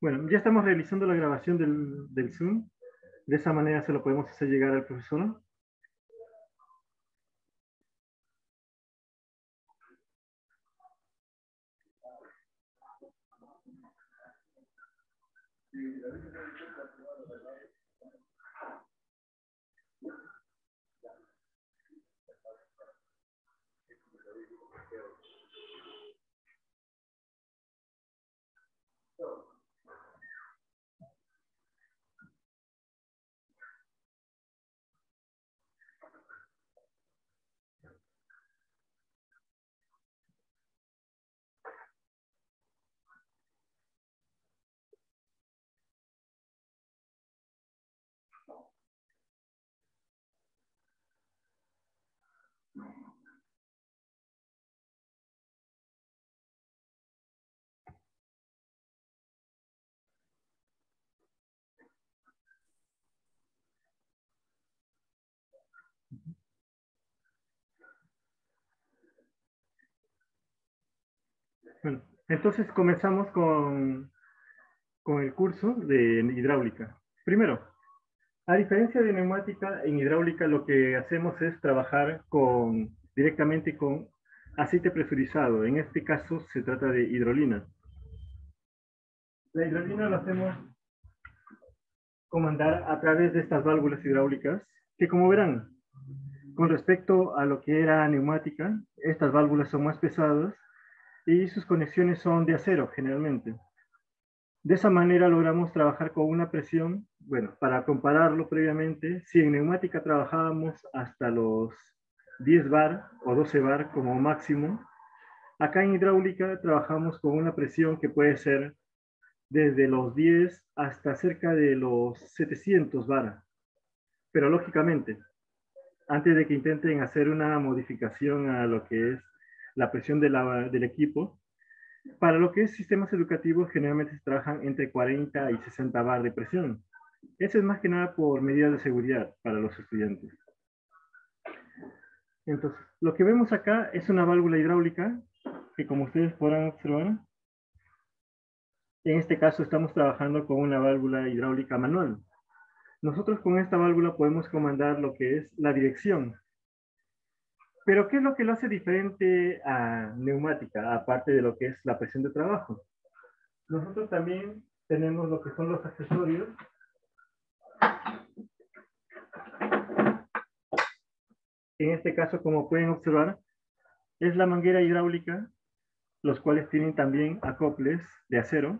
Bueno, ya estamos realizando la grabación del Zoom. De esa manera se lo podemos hacer llegar al profesor. Bueno, entonces comenzamos con el curso de hidráulica. Primero, a diferencia de neumática, en hidráulica lo que hacemos es trabajar directamente con aceite presurizado. En este caso se trata de hidrolina. La hidrolina lo hacemos comandar a través de estas válvulas hidráulicas, que como verán, con respecto a lo que era neumática, estas válvulas son más pesadas y sus conexiones son de acero generalmente. De esa manera logramos trabajar con una presión, bueno, para compararlo previamente, si en neumática trabajábamos hasta los 10 bar o 12 bar como máximo, acá en hidráulica trabajamos con una presión que puede ser desde los 10 hasta cerca de los 700 bar. Pero lógicamente, antes de que intenten hacer una modificación a lo que es la presión del equipo, para lo que es sistemas educativos, generalmente se trabajan entre 40 y 60 bar de presión. Eso es más que nada por medidas de seguridad para los estudiantes. Entonces, lo que vemos acá es una válvula hidráulica que, como ustedes podrán observar, en este caso estamos trabajando con una válvula hidráulica manual. Nosotros con esta válvula podemos comandar lo que es la dirección. Pero ¿qué es lo que lo hace diferente a neumática, aparte de lo que es la presión de trabajo? Nosotros también tenemos lo que son los accesorios. En este caso, como pueden observar, es la manguera hidráulica, los cuales tienen también acoples de acero,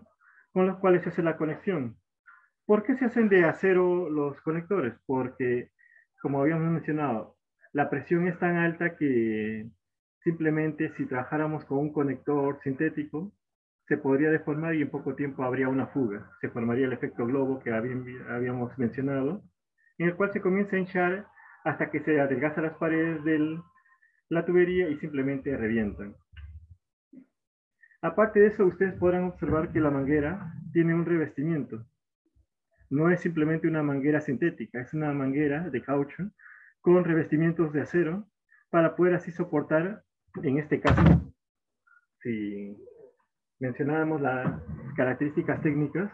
con los cuales se hace la conexión. ¿Por qué se hacen de acero los conectores? Porque, como habíamos mencionado, la presión es tan alta que simplemente si trabajáramos con un conector sintético, se podría deformar y en poco tiempo habría una fuga. Se formaría el efecto globo que habíamos mencionado, en el cual se comienza a hinchar hasta que se adelgaza las paredes de la tubería y simplemente revientan. Aparte de eso, ustedes podrán observar que la manguera tiene un revestimiento. No es simplemente una manguera sintética, es una manguera de caucho con revestimientos de acero para poder así soportar, en este caso, si mencionábamos las características técnicas,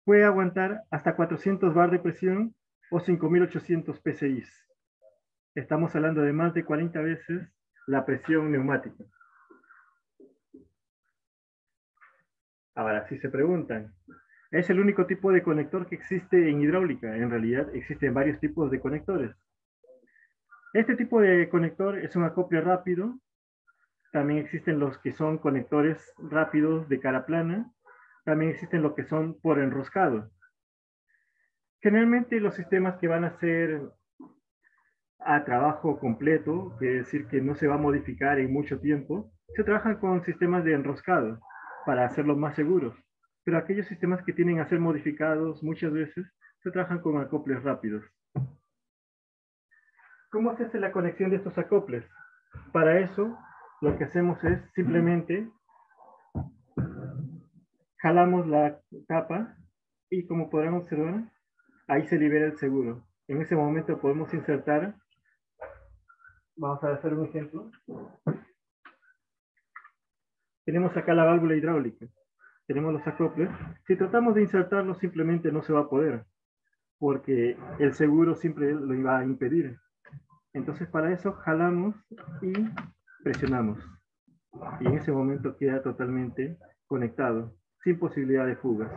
puede aguantar hasta 400 bar de presión o 5800 psi. Estamos hablando de más de 40 veces la presión neumática. Ahora, si se preguntan, ¿es el único tipo de conector que existe en hidráulica? En realidad existen varios tipos de conectores. Este tipo de conector es un acople rápido. También existen los que son conectores rápidos de cara plana. También existen los que son por enroscado. Generalmente los sistemas que van a ser a trabajo completo, quiere decir que no se va a modificar en mucho tiempo, se trabajan con sistemas de enroscado para hacerlos más seguros. Pero aquellos sistemas que tienen a ser modificados muchas veces se trabajan con acoples rápidos. ¿Cómo se hace la conexión de estos acoples? Para eso, lo que hacemos es simplemente jalamos la tapa y, como podrán observar, ahí se libera el seguro. En ese momento podemos insertar, vamos a hacer un ejemplo. Tenemos acá la válvula hidráulica. tenemos los acoples. Si tratamos de insertarlos, simplemente no se va a poder, porque el seguro siempre lo iba a impedir. Entonces, para eso jalamos y presionamos. Y en ese momento queda totalmente conectado, sin posibilidad de fugas.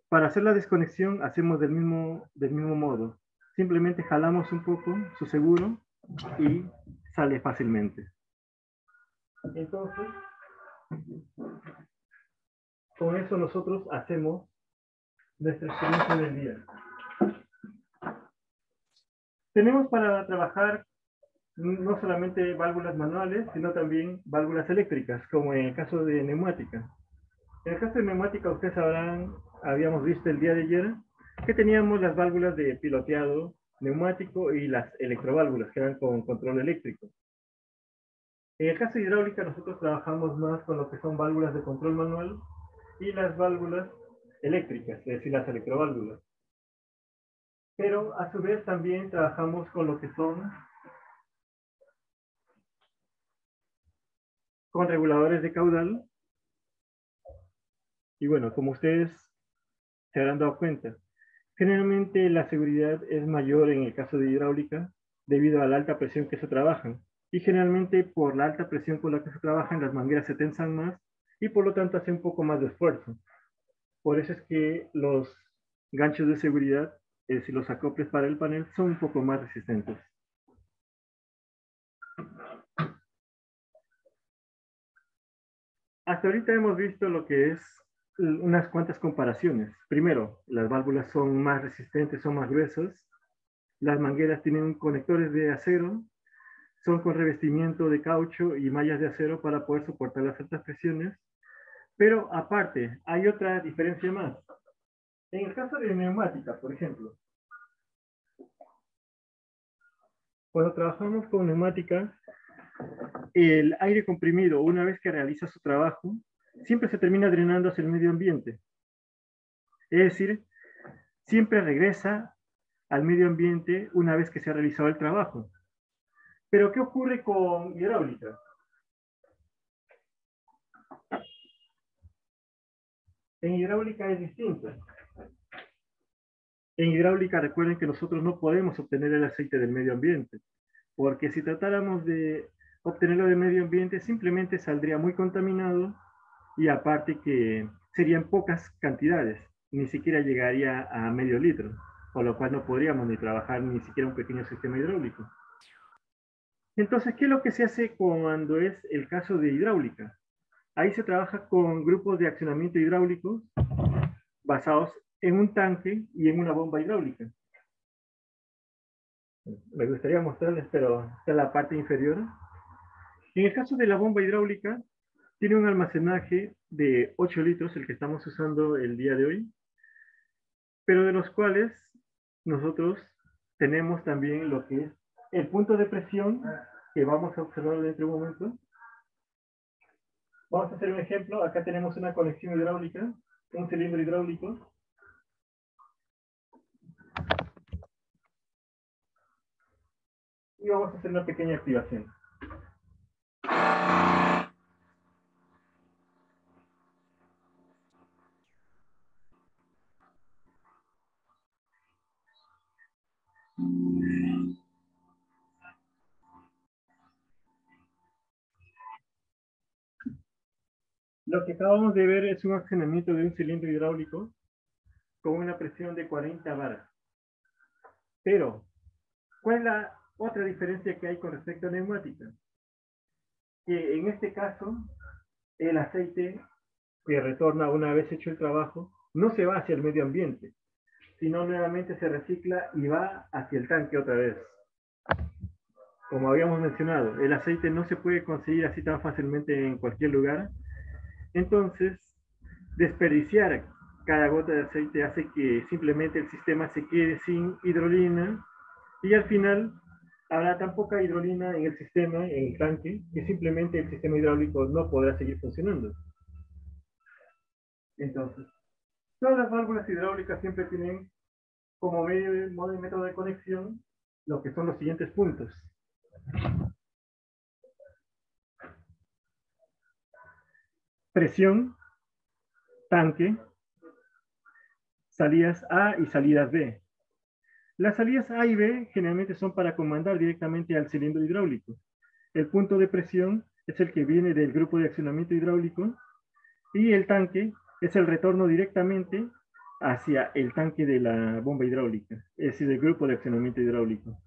Para hacer la desconexión, hacemos del mismo modo. Simplemente jalamos un poco su seguro y sale fácilmente. Entonces, con eso nosotros hacemos nuestra experiencia del día. Tenemos para trabajar no solamente válvulas manuales, sino también válvulas eléctricas, como en el caso de neumática. En el caso de neumática, ustedes sabrán, habíamos visto el día de ayer, que teníamos las válvulas de piloteado neumático y las electroválvulas, que eran con control eléctrico. En el caso de hidráulica, nosotros trabajamos más con lo que son válvulas de control manual y las válvulas eléctricas, es decir, las electroválvulas. Pero a su vez también trabajamos con lo que son con reguladores de caudal. Y bueno, como ustedes se habrán dado cuenta, generalmente la seguridad es mayor en el caso de hidráulica debido a la alta presión que se trabajan. Y generalmente por la alta presión con la que se trabajan, las mangueras se tensan más y por lo tanto hace un poco más de esfuerzo. Por eso es que los ganchos de seguridad, es decir, los acoples para el panel, son un poco más resistentes. Hasta ahorita hemos visto lo que es unas cuantas comparaciones. Primero, las válvulas son más resistentes, son más gruesas. Las mangueras tienen conectores de acero, son con revestimiento de caucho y mallas de acero para poder soportar las altas presiones. Pero aparte, hay otra diferencia más. En el caso de neumática, por ejemplo, cuando trabajamos con neumática, el aire comprimido, una vez que realiza su trabajo, siempre se termina drenando hacia el medio ambiente. Es decir, siempre regresa al medio ambiente una vez que se ha realizado el trabajo. Pero ¿qué ocurre con hidráulica? En hidráulica es distinto. En hidráulica recuerden que nosotros no podemos obtener el aceite del medio ambiente, porque si tratáramos de obtenerlo del medio ambiente, simplemente saldría muy contaminado y aparte que serían pocas cantidades, ni siquiera llegaría a medio litro, con lo cual no podríamos ni trabajar ni siquiera un pequeño sistema hidráulico. Entonces, ¿qué es lo que se hace cuando es el caso de hidráulica? Ahí se trabaja con grupos de accionamiento hidráulico basados en un tanque y en una bomba hidráulica. Me gustaría mostrarles, pero está en la parte inferior. En el caso de la bomba hidráulica, tiene un almacenaje de 8 litros, el que estamos usando el día de hoy, pero de los cuales nosotros tenemos también lo que es el punto de presión, que vamos a observar dentro de un momento. Vamos a hacer un ejemplo. Acá tenemos una conexión hidráulica, un cilindro hidráulico. Y vamos a hacer una pequeña activación. Lo que acabamos de ver es un accionamiento de un cilindro hidráulico con una presión de 40 baras. Pero, ¿cuál es la otra diferencia que hay con respecto a neumática? Que en este caso, el aceite que retorna una vez hecho el trabajo no se va hacia el medio ambiente, sino nuevamente se recicla y va hacia el tanque otra vez. Como habíamos mencionado, el aceite no se puede conseguir así tan fácilmente en cualquier lugar. Entonces, desperdiciar cada gota de aceite hace que simplemente el sistema se quede sin hidrolina y al final habrá tan poca hidrolina en el sistema, en el tanque, que simplemente el sistema hidráulico no podrá seguir funcionando. Entonces, todas las válvulas hidráulicas siempre tienen como modo y método de conexión lo que son los siguientes puntos. Presión, tanque, salidas A y salidas B. Las salidas A y B generalmente son para comandar directamente al cilindro hidráulico. El punto de presión es el que viene del grupo de accionamiento hidráulico y el tanque es el retorno directamente hacia el tanque de la bomba hidráulica, es decir, el grupo de accionamiento hidráulico.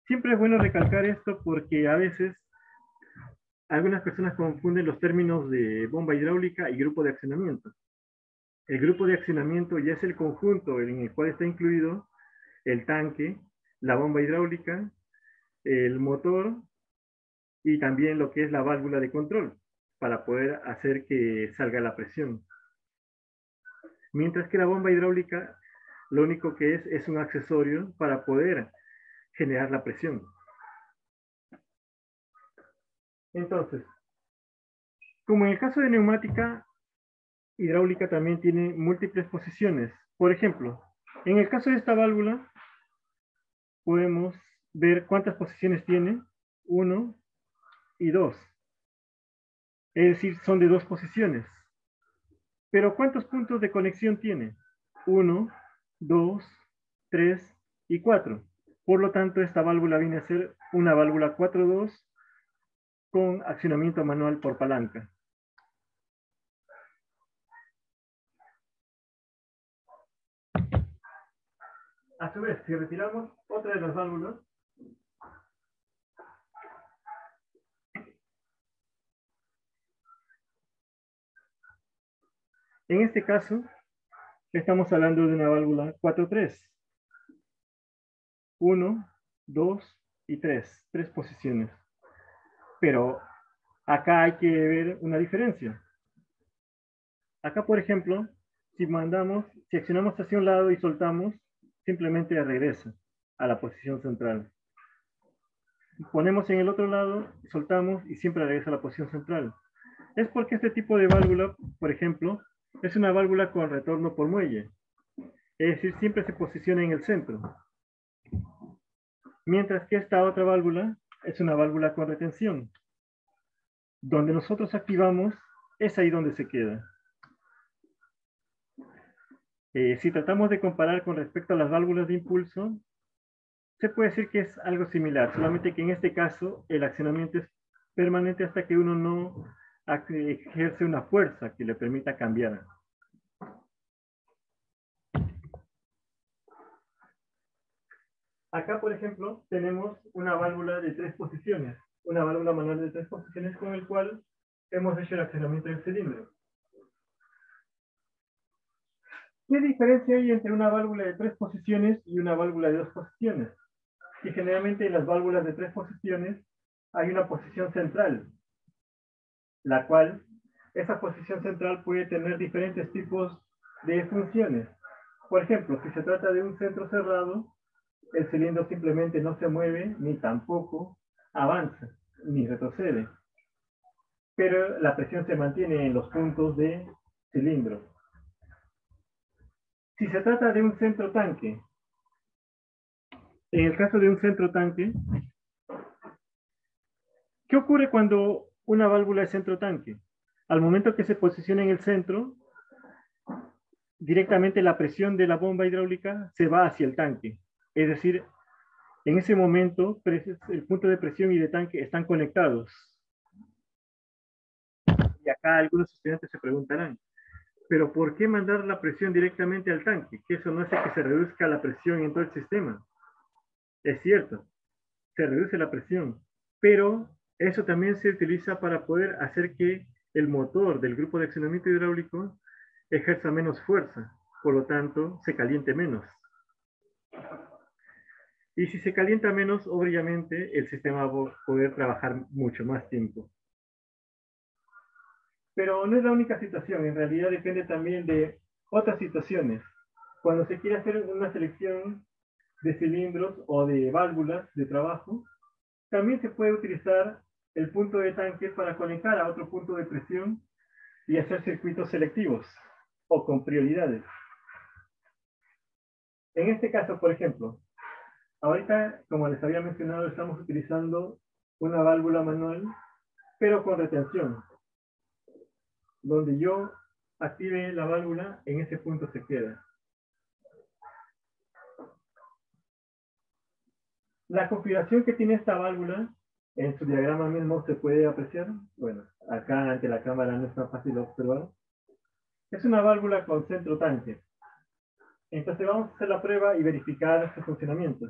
Siempre es bueno recalcar esto porque a veces algunas personas confunden los términos de bomba hidráulica y grupo de accionamiento. El grupo de accionamiento ya es el conjunto en el cual está incluido el tanque, la bomba hidráulica, el motor y también lo que es la válvula de control para poder hacer que salga la presión. Mientras que la bomba hidráulica lo único que es un accesorio para poder generar la presión. Entonces, como en el caso de neumática, hidráulica también tiene múltiples posiciones. Por ejemplo, en el caso de esta válvula, podemos ver cuántas posiciones tiene, 1 y 2. Es decir, son de 2 posiciones. Pero ¿cuántos puntos de conexión tiene? 1, 2, 3 y 4. Por lo tanto, esta válvula viene a ser una válvula 4-2 con accionamiento manual por palanca. A su vez, si retiramos otra de las válvulas, en este caso, estamos hablando de una válvula 4-3. 1, 2 y 3. 3 posiciones. Pero acá hay que ver una diferencia. Acá, por ejemplo, si accionamos hacia un lado y soltamos, simplemente regresa a la posición central. Ponemos en el otro lado, soltamos y siempre regresa a la posición central. Es porque este tipo de válvula, por ejemplo, es una válvula con retorno por muelle. Es decir, siempre se posiciona en el centro. Mientras que esta otra válvula es una válvula con retención. Donde nosotros activamos, es ahí donde se queda. Si tratamos de comparar con respecto a las válvulas de impulso, se puede decir que es algo similar, solamente que en este caso el accionamiento es permanente hasta que uno no ejerce una fuerza que le permita cambiar. Acá, por ejemplo, tenemos una válvula de 3 posiciones, una válvula manual de 3 posiciones con el cual hemos hecho el accionamiento del cilindro. ¿Qué diferencia hay entre una válvula de 3 posiciones y una válvula de 2 posiciones? Que generalmente en las válvulas de 3 posiciones hay una posición central, la cual, esa posición central puede tener diferentes tipos de funciones. Por ejemplo, si se trata de un centro cerrado, el cilindro simplemente no se mueve, ni tampoco avanza, ni retrocede. Pero la presión se mantiene en los puntos de cilindro. Si se trata de un centro tanque, en el caso de un centro tanque, ¿qué ocurre cuando una válvula es centro tanque? Al momento que se posiciona en el centro, directamente la presión de la bomba hidráulica se va hacia el tanque. Es decir, en ese momento el punto de presión y de tanque están conectados. Y acá algunos estudiantes se preguntarán, ¿pero por qué mandar la presión directamente al tanque? Que eso no hace que se reduzca la presión en todo el sistema. Es cierto, se reduce la presión, pero eso también se utiliza para poder hacer que el motor del grupo de accionamiento hidráulico ejerza menos fuerza, por lo tanto se caliente menos. Y si se calienta menos, obviamente el sistema va a poder trabajar mucho más tiempo. Pero no es la única situación, en realidad depende también de otras situaciones. Cuando se quiere hacer una selección de cilindros o de válvulas de trabajo, también se puede utilizar el punto de tanque para conectar a otro punto de presión y hacer circuitos selectivos o con prioridades. En este caso, por ejemplo, ahorita, como les había mencionado, estamos utilizando una válvula manual, pero con retención, donde yo active la válvula, en ese punto se queda. La configuración que tiene esta válvula, en su diagrama mismo se puede apreciar. Bueno, acá ante la cámara no es tan fácil de observar. Es una válvula con centro tanque. Entonces vamos a hacer la prueba y verificar su funcionamiento.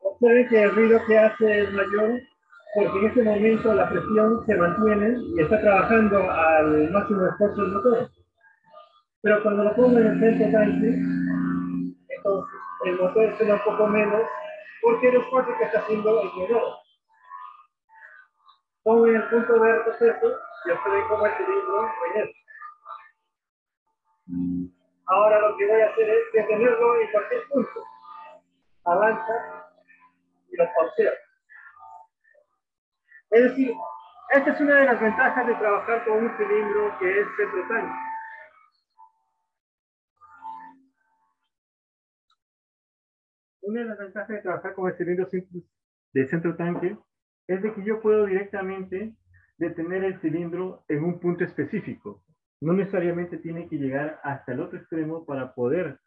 Observen que el ruido que hace es mayor porque en este momento la presión se mantiene y está trabajando al máximo esfuerzo del motor. Pero cuando lo pongo en el centro tanque, entonces el motor suena un poco menos porque el esfuerzo que está haciendo el motor. Pongo en el punto de retroceso y observen cómo el cilindro regresa. Ahora lo que voy a hacer es detenerlo en cualquier punto. Avanza y lo pauseo. Es decir, esta es una de las ventajas de trabajar con un cilindro que es centro tanque. Una de las ventajas de trabajar con el cilindro de centro tanque es de que yo puedo directamente detener el cilindro en un punto específico. No necesariamente tiene que llegar hasta el otro extremo para poder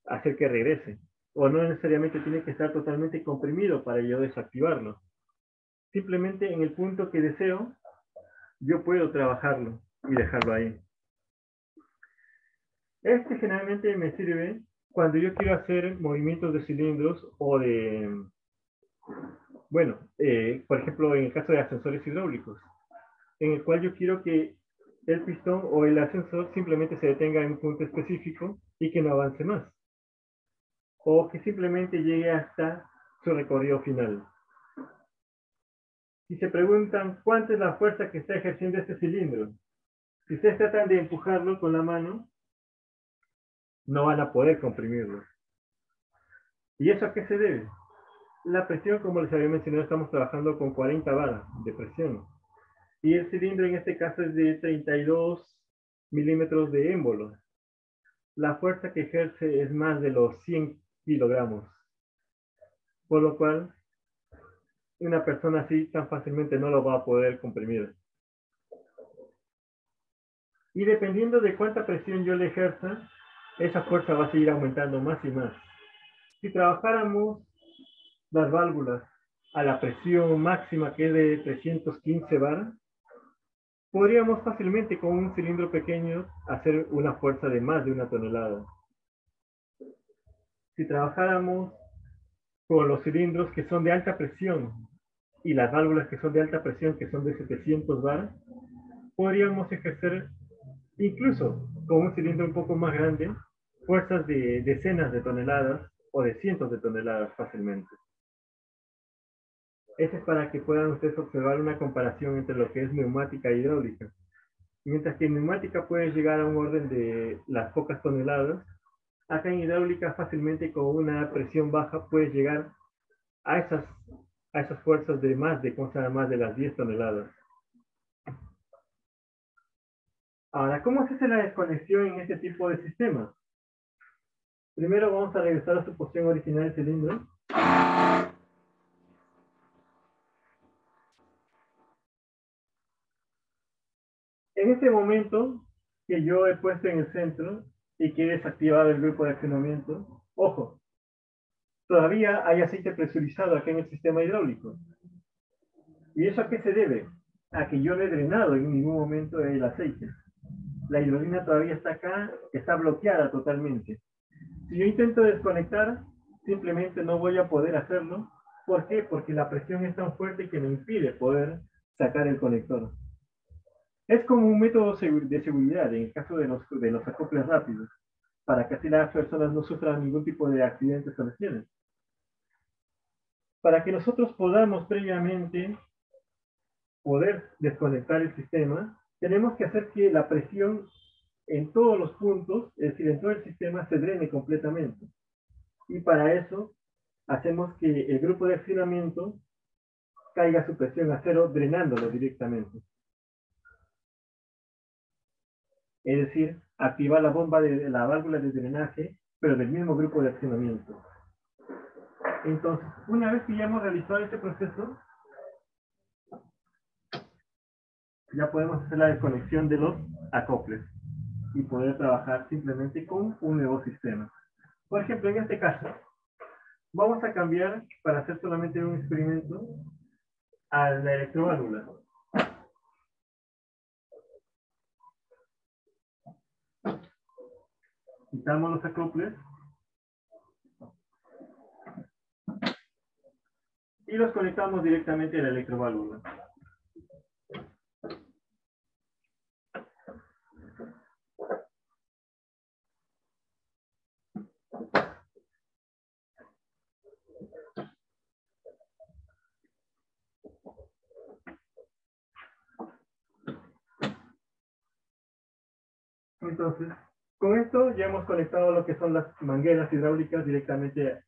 hacer que regrese. O no necesariamente tiene que estar totalmente comprimido para yo desactivarlo. Simplemente en el punto que deseo, yo puedo trabajarlo y dejarlo ahí. Este generalmente me sirve cuando yo quiero hacer movimientos de cilindros o de, bueno, por ejemplo, en el caso de ascensores hidráulicos, en el cual yo quiero que el pistón o el ascensor simplemente se detenga en un punto específico y que no avance más. O que simplemente llegue hasta su recorrido final. Si se preguntan cuánta es la fuerza que está ejerciendo este cilindro, si ustedes tratan de empujarlo con la mano, no van a poder comprimirlo. ¿Y eso a qué se debe? La presión, como les había mencionado, estamos trabajando con 40 baras de presión. Y el cilindro en este caso es de 32 milímetros de émbolo. La fuerza que ejerce es más de los 100 kilogramos. Por lo cual, una persona así tan fácilmente no lo va a poder comprimir. Y dependiendo de cuánta presión yo le ejerza, esa fuerza va a seguir aumentando más y más. Si trabajáramos las válvulas a la presión máxima que es de 315 bar, podríamos fácilmente con un cilindro pequeño hacer una fuerza de más de 1 tonelada. Si trabajáramos con los cilindros que son de alta presión y las válvulas que son de alta presión, que son de 700 bar, podríamos ejercer, incluso con un cilindro un poco más grande, fuerzas de decenas de toneladas o de cientos de toneladas fácilmente. Eso es para que puedan ustedes observar una comparación entre lo que es neumática e hidráulica. Mientras que en neumática puede llegar a un orden de las pocas toneladas, acá en hidráulica fácilmente con una presión baja puede llegar a esas fuerzas de más de las 10 toneladas. Ahora, ¿cómo se hace la desconexión en este tipo de sistemas? Primero vamos a regresar a su posición original del cilindro. En este momento que yo he puesto en el centro y que he desactivado el grupo de accionamiento, ojo, todavía hay aceite presurizado acá en el sistema hidráulico. ¿Y eso a qué se debe? A que yo no he drenado en ningún momento el aceite. La hidrolina todavía está acá, está bloqueada totalmente. Si yo intento desconectar, simplemente no voy a poder hacerlo. ¿Por qué? Porque la presión es tan fuerte que me impide poder sacar el conector. Es como un método de seguridad en el caso de los acoples rápidos, para que así las personas no sufran ningún tipo de accidentes o lesiones. Para que nosotros podamos previamente poder desconectar el sistema, tenemos que hacer que la presión en todos los puntos, es decir, en todo el sistema, se drene completamente. Y para eso, hacemos que el grupo de accionamiento caiga su presión a cero, drenándolo directamente. es decir, activar la bomba de la válvula de drenaje, pero del mismo grupo de accionamiento. Entonces, una vez que ya hemos realizado este proceso, ya podemos hacer la desconexión de los acoples y poder trabajar simplemente con un nuevo sistema. Por ejemplo, en este caso, vamos a cambiar, para hacer solamente un experimento, a la electroválvula. Quitamos los acoples y los conectamos directamente a la electroválvula. Entonces, con esto ya hemos conectado lo que son las mangueras hidráulicas directamente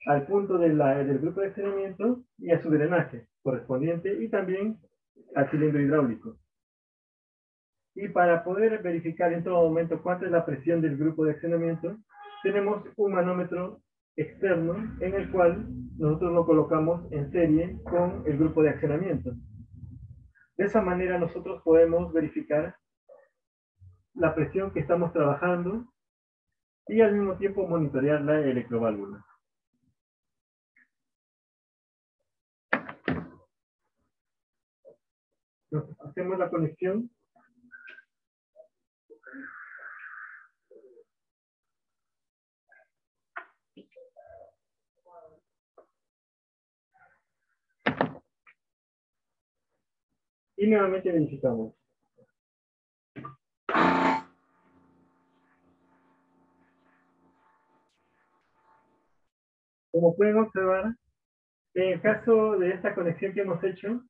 al punto del grupo de accionamiento y a su drenaje correspondiente y también al cilindro hidráulico. Y para poder verificar en todo momento cuánta es la presión del grupo de accionamiento, tenemos un manómetro externo en el cual nosotros lo colocamos en serie con el grupo de accionamiento. De esa manera nosotros podemos verificar la presión que estamos trabajando y al mismo tiempo monitorear la electroválvula. Entonces, hacemos la conexión. Y nuevamente verificamos. Como pueden observar, en el caso de esta conexión que hemos hecho,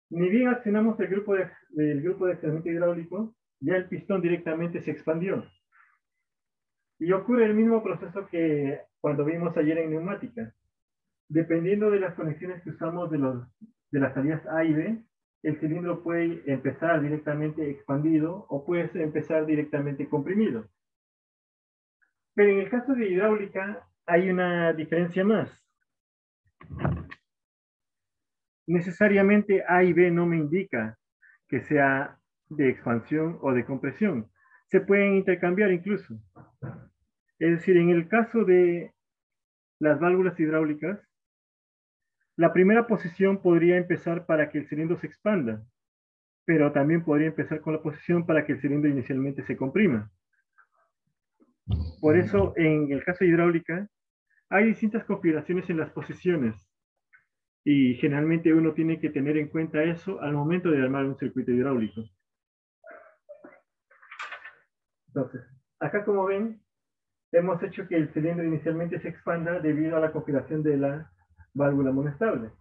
ni bien accionamos el grupo de accionamiento hidráulico, ya el pistón directamente se expandió. Y ocurre el mismo proceso que cuando vimos ayer en neumática. Dependiendo de las conexiones que usamos de las salidas A y B, el cilindro puede empezar directamente expandido o puede empezar directamente comprimido. Pero en el caso de hidráulica hay una diferencia más. Necesariamente A y B no me indica que sea de expansión o de compresión. Se pueden intercambiar incluso. Es decir, en el caso de las válvulas hidráulicas, la primera posición podría empezar para que el cilindro se expanda, pero también podría empezar con la posición para que el cilindro inicialmente se comprima. Por eso, en el caso de hidráulica, hay distintas configuraciones en las posiciones y generalmente uno tiene que tener en cuenta eso al momento de armar un circuito hidráulico. Entonces, acá como ven, hemos hecho que el cilindro inicialmente se expanda debido a la configuración de la válvula monestable.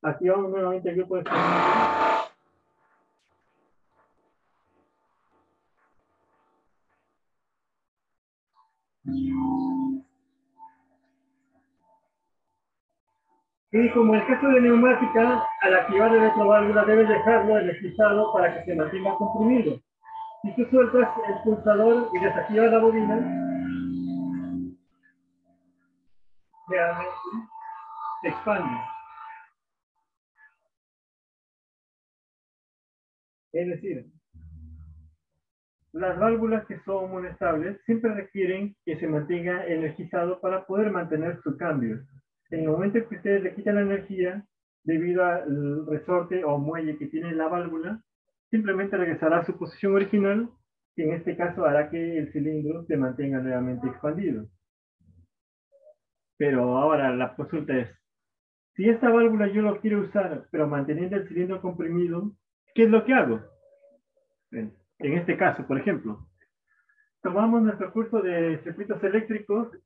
Activamos nuevamente el grupo de accionamiento. Y como en el caso de neumática, al activar la electroválvula debes dejarlo energizado para que se mantenga comprimido. Si tú sueltas el pulsador y desactivas la bobina, realmente se expande. Es decir, las válvulas que son monestables siempre requieren que se mantenga energizado para poder mantener su cambio. En el momento en que ustedes le quitan la energía, debido al resorte o muelle que tiene la válvula, simplemente regresará a su posición original, que en este caso hará que el cilindro se mantenga nuevamente expandido. Pero ahora la consulta es, si esta válvula yo lo quiero usar, pero manteniendo el cilindro comprimido, ¿qué es lo que hago? En este caso, por ejemplo, tomamos nuestro curso de circuitos eléctricos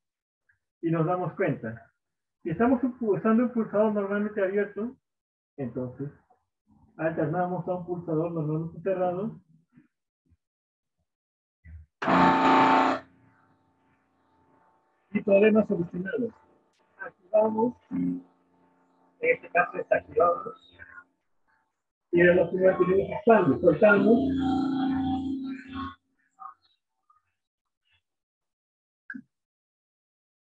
y nos damos cuenta. Si estamos usando un pulsador normalmente abierto, entonces alternamos a un pulsador normalmente cerrado. Y problemas solucionados. Activamos, en este caso desactivamos, y vemos que no tenemos expande, soltamos,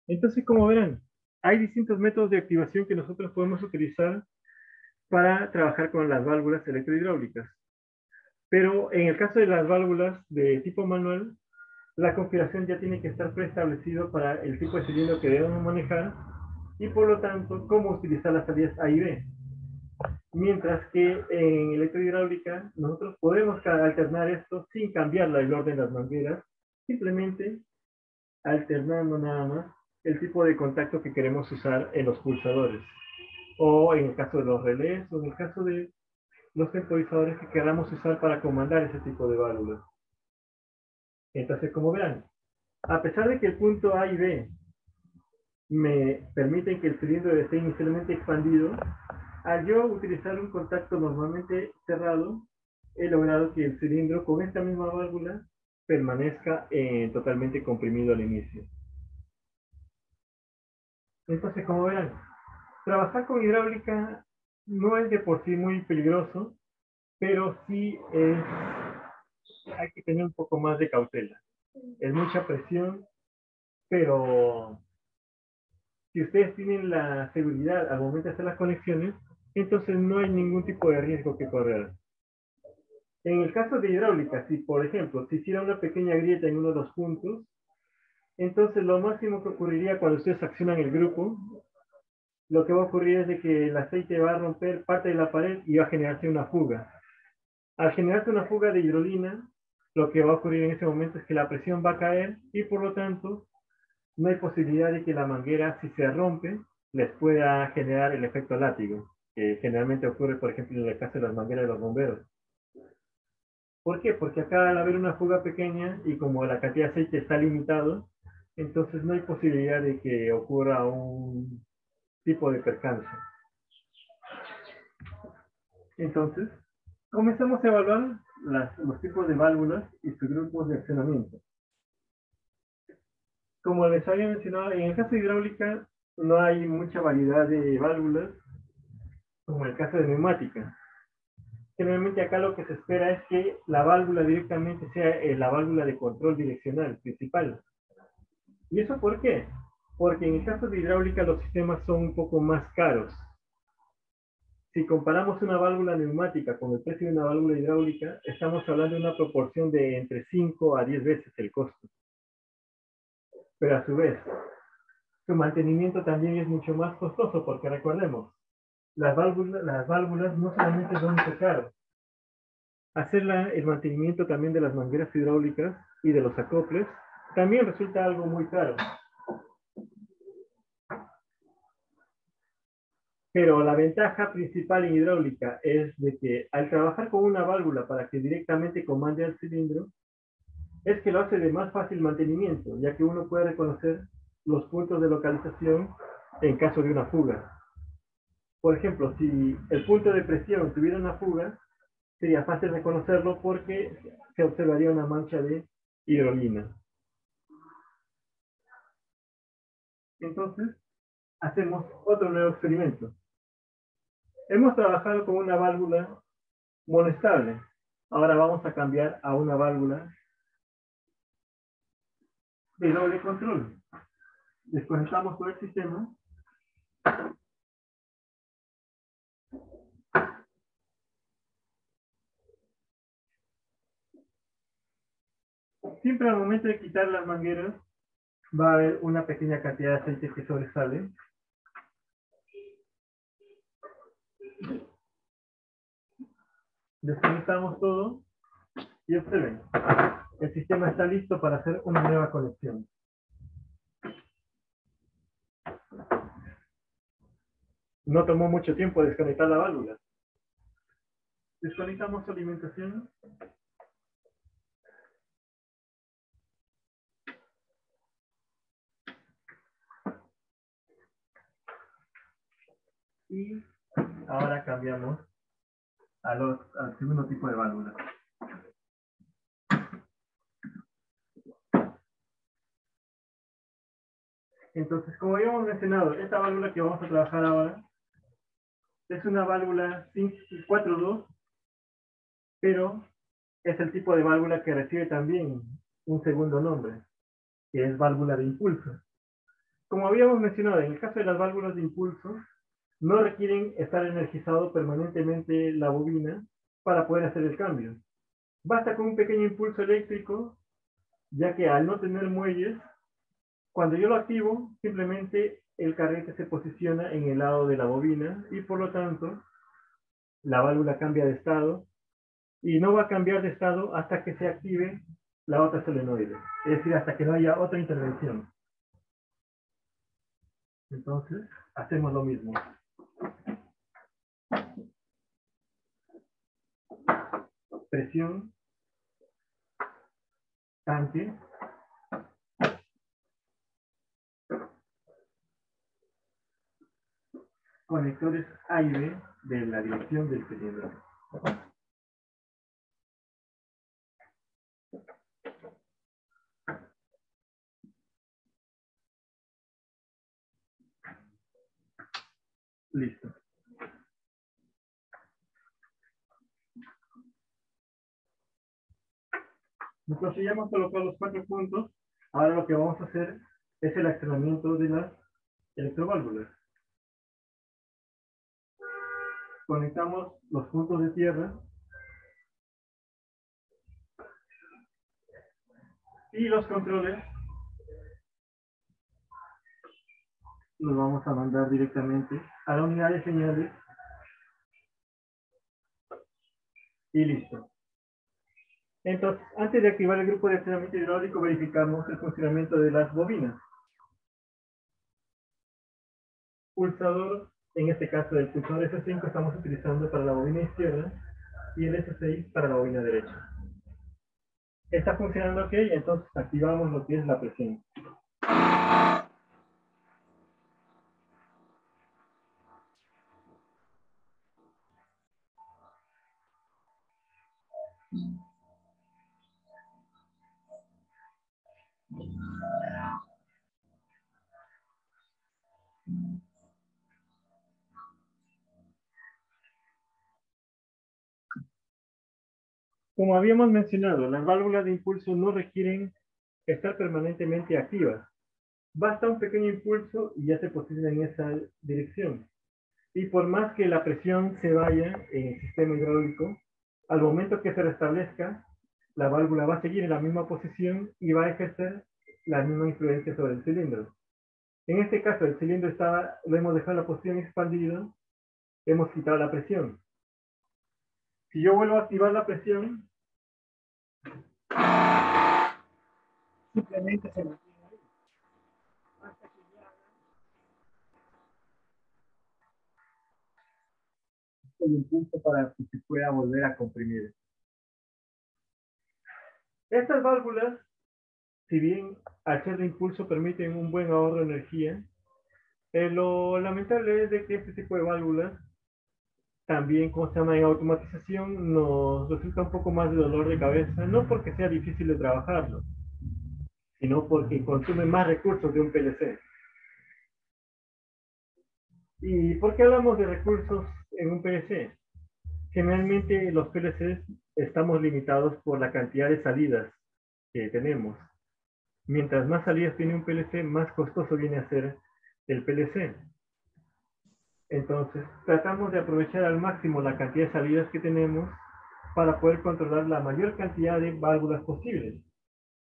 Entonces, como verán, hay distintos métodos de activación que nosotros podemos utilizar para trabajar con las válvulas electrohidráulicas. Pero en el caso de las válvulas de tipo manual, la configuración ya tiene que estar preestablecido para el tipo de cilindro que debemos manejar y por lo tanto cómo utilizar las salidas A y B. Mientras que en electrohidráulica nosotros podemos alternar esto sin cambiar el orden de las mangueras, simplemente alternando nada más el tipo de contacto que queremos usar en los pulsadores, o en el caso de los relés, o en el caso de los temporizadores que queramos usar para comandar ese tipo de válvulas. Entonces, como verán, a pesar de que el punto A y B me permiten que el cilindro esté inicialmente expandido, al yo utilizar un contacto normalmente cerrado, he logrado que el cilindro con esta misma válvula permanezca totalmente comprimido al inicio. Entonces, como verán, trabajar con hidráulica no es de por sí muy peligroso, pero sí hay que tener un poco más de cautela. Es mucha presión, pero si ustedes tienen la seguridad al momento de hacer las conexiones, entonces no hay ningún tipo de riesgo que correr. En el caso de hidráulica, si por ejemplo se hiciera una pequeña grieta en uno de los puntos, entonces lo máximo que ocurriría cuando ustedes accionan el grupo, lo que va a ocurrir es de que el aceite va a romper parte de la pared y va a generarse una fuga. Al generarse una fuga de hidrolina, lo que va a ocurrir en ese momento es que la presión va a caer y por lo tanto no hay posibilidad de que la manguera, si se rompe, les pueda generar el efecto látigo, que generalmente ocurre, por ejemplo, en el caso de las mangueras de los bomberos. ¿Por qué? Porque acá al haber una fuga pequeña y como la cantidad de aceite está limitado, entonces no hay posibilidad de que ocurra un tipo de percance. Entonces, comenzamos a evaluar los tipos de válvulas y sus grupos de accionamiento. Como les había mencionado, en el caso de hidráulica no hay mucha variedad de válvulas, como en el caso de neumática. Generalmente acá lo que se espera es que la válvula directamente sea la válvula de control direccional principal. ¿Y eso por qué? Porque en el caso de hidráulica los sistemas son un poco más caros. Si comparamos una válvula neumática con el precio de una válvula hidráulica, estamos hablando de una proporción de entre 5 a 10 veces el costo. Pero a su vez, su mantenimiento también es mucho más costoso porque recordemos, las válvulas no solamente son muy caras, hacer el mantenimiento también de las mangueras hidráulicas y de los acoples también resulta algo muy caro. Pero la ventaja principal en hidráulica es de que al trabajar con una válvula para que directamente comande al cilindro, es que lo hace de más fácil mantenimiento, ya que uno puede reconocer los puntos de localización en caso de una fuga. Por ejemplo, si el punto de presión tuviera una fuga, sería fácil reconocerlo porque se observaría una mancha de hidrolina. Entonces, hacemos otro nuevo experimento. Hemos trabajado con una válvula monostable. Ahora vamos a cambiar a una válvula de doble control. Desconectamos todo el sistema. Siempre al momento de quitar las mangueras, va a haber una pequeña cantidad de aceite que sobresale. Desconectamos todo y observen, el sistema está listo para hacer una nueva conexión. No tomó mucho tiempo desconectar la válvula. Desconectamos su alimentación. Y ahora cambiamos al segundo tipo de válvula. Entonces, como habíamos mencionado, esta válvula que vamos a trabajar ahora es una válvula 4.2, pero es el tipo de válvula que recibe también un segundo nombre, que es válvula de impulso. Como habíamos mencionado, en el caso de las válvulas de impulso, no requieren estar energizado permanentemente la bobina para poder hacer el cambio. Basta con un pequeño impulso eléctrico, ya que al no tener muelles, cuando yo lo activo, simplemente el carrete se posiciona en el lado de la bobina y por lo tanto la válvula cambia de estado y no va a cambiar de estado hasta que se active la otra solenoide, es decir, hasta que no haya otra intervención. Entonces, hacemos lo mismo. Presión, tanque, conectores A y B de la dirección del cilindro. Listo. Entonces ya hemos colocado los 4 puntos. Ahora lo que vamos a hacer es el accionamiento de las electroválvulas. Conectamos los puntos de tierra y los controles los vamos a mandar directamente a la unidad de señales y listo. Entonces, antes de activar el grupo de accionamiento hidráulico, verificamos el funcionamiento de las bobinas. Pulsador, en este caso el pulsador F5 estamos utilizando para la bobina izquierda y el F6 para la bobina derecha. Está funcionando ok, entonces activamos lo que es la presión. Como habíamos mencionado, las válvulas de impulso no requieren estar permanentemente activas. Basta un pequeño impulso y ya se posiciona en esa dirección. Y por más que la presión se vaya en el sistema hidráulico, al momento que se restablezca, la válvula va a seguir en la misma posición y va a ejercer la misma influencia sobre el cilindro. En este caso, el cilindro lo hemos dejado en la posición expandida, hemos quitado la presión. Si yo vuelvo a activar la presión, simplemente se mantiene ahí hasta que ya el impulso para que se pueda volver a comprimir. Estas válvulas, si bien al ser de impulso permiten un buen ahorro de energía, lo lamentable es de que este tipo de válvulas también, como se llama en automatización, nos resulta un poco más de dolor de cabeza, no porque sea difícil de trabajarlo, sino porque consume más recursos de un PLC. ¿Y por qué hablamos de recursos en un PLC? Generalmente los PLCs estamos limitados por la cantidad de salidas que tenemos. Mientras más salidas tiene un PLC, más costoso viene a ser el PLC. Entonces, tratamos de aprovechar al máximo la cantidad de salidas que tenemos para poder controlar la mayor cantidad de válvulas posibles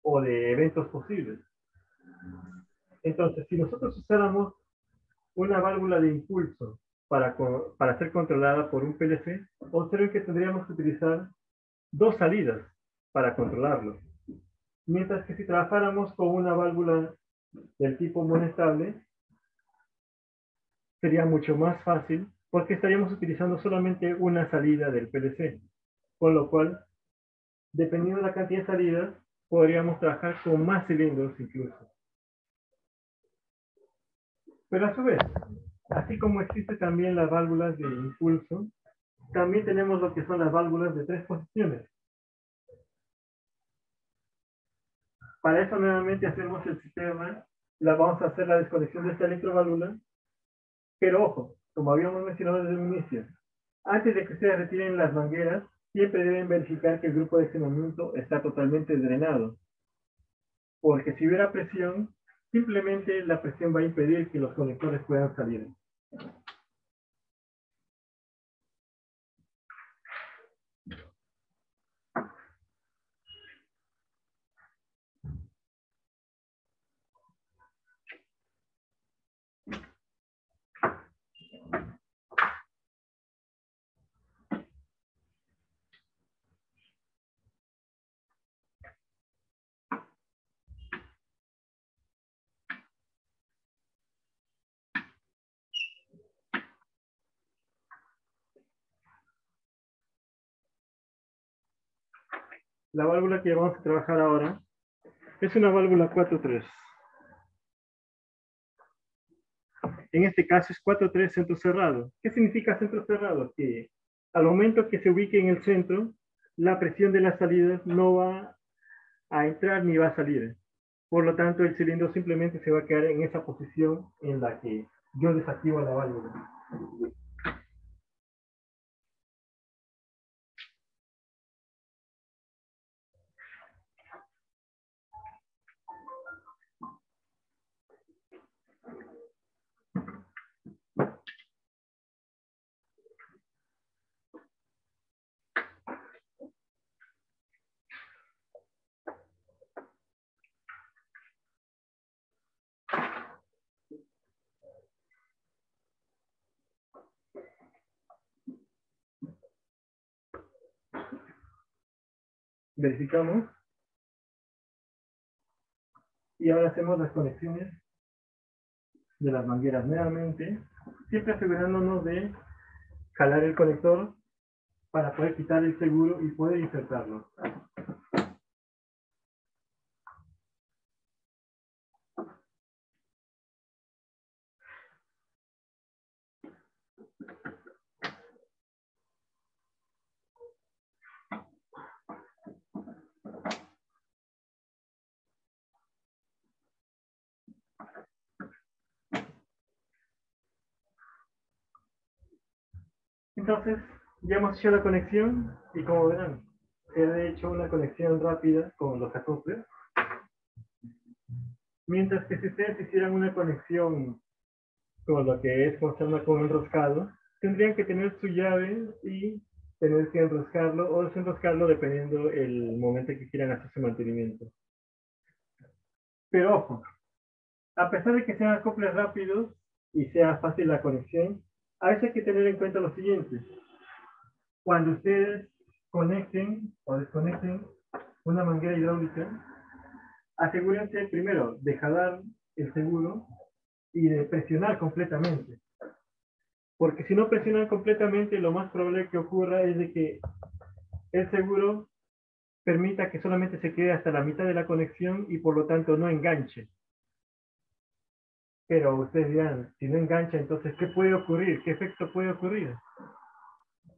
o de eventos posibles. Entonces, si nosotros usáramos una válvula de impulso para ser controlada por un PLC, observen que tendríamos que utilizar 2 salidas para controlarlo. Mientras que si trabajáramos con una válvula del tipo monestable, sería mucho más fácil porque estaríamos utilizando solamente una salida del PLC. Con lo cual, dependiendo de la cantidad de salidas, podríamos trabajar con más cilindros incluso. Pero a su vez, así como existen también las válvulas de impulso, también tenemos lo que son las válvulas de 3 posiciones. Para eso nuevamente hacemos el sistema, vamos a hacer la desconexión de esta electroválvula, pero ojo, como habíamos mencionado desde un inicio, antes de que ustedes retiren las mangueras, siempre deben verificar que el grupo de accionamiento está totalmente drenado, porque si hubiera presión, simplemente la presión va a impedir que los conectores puedan salir. La válvula que vamos a trabajar ahora es una válvula 4-3. En este caso es 4-3 centro cerrado. ¿Qué significa centro cerrado? Que al momento que se ubique en el centro, la presión de las salidas no va a entrar ni va a salir. Por lo tanto, el cilindro simplemente se va a quedar en esa posición en la que yo desactivo la válvula. Verificamos. Y ahora hacemos las conexiones de las mangueras nuevamente, siempre asegurándonos de jalar el conector para poder quitar el seguro y poder insertarlo. Entonces, ya hemos hecho la conexión y como verán, se ha hecho una conexión rápida con los acoples. Mientras que si ustedes hicieran una conexión con lo que es con enroscado, tendrían que tener su llave y tener que enroscarlo o desenroscarlo dependiendo el momento que quieran hacer su mantenimiento. Pero ojo, a pesar de que sean acoples rápidos y sea fácil la conexión, a veces hay que tener en cuenta lo siguiente. Cuando ustedes conecten o desconecten una manguera hidráulica, asegúrense primero de jalar el seguro y de presionar completamente. Porque si no presionan completamente, lo más probable que ocurra es de que el seguro permita que solamente se quede hasta la mitad de la conexión y por lo tanto no enganche. Pero ustedes dirán, si no engancha, entonces, ¿qué puede ocurrir? ¿Qué efecto puede ocurrir?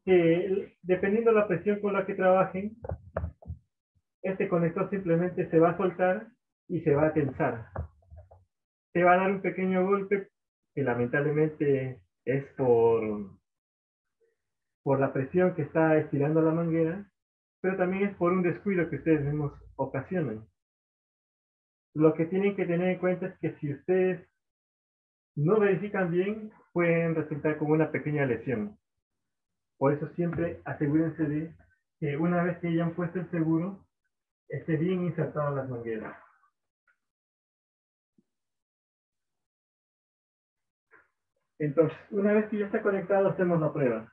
Que dependiendo de la presión con la que trabajen, este conector simplemente se va a soltar y se va a tensar. Se va a dar un pequeño golpe que lamentablemente es por la presión que está estirando la manguera, pero también es por un descuido que ustedes mismos ocasionan. Lo que tienen que tener en cuenta es que si ustedes no verifican bien, pueden resultar como una pequeña lesión. Por eso siempre asegúrense de que una vez que hayan puesto el seguro, esté bien insertado en las mangueras. Entonces, una vez que ya está conectado, hacemos la prueba.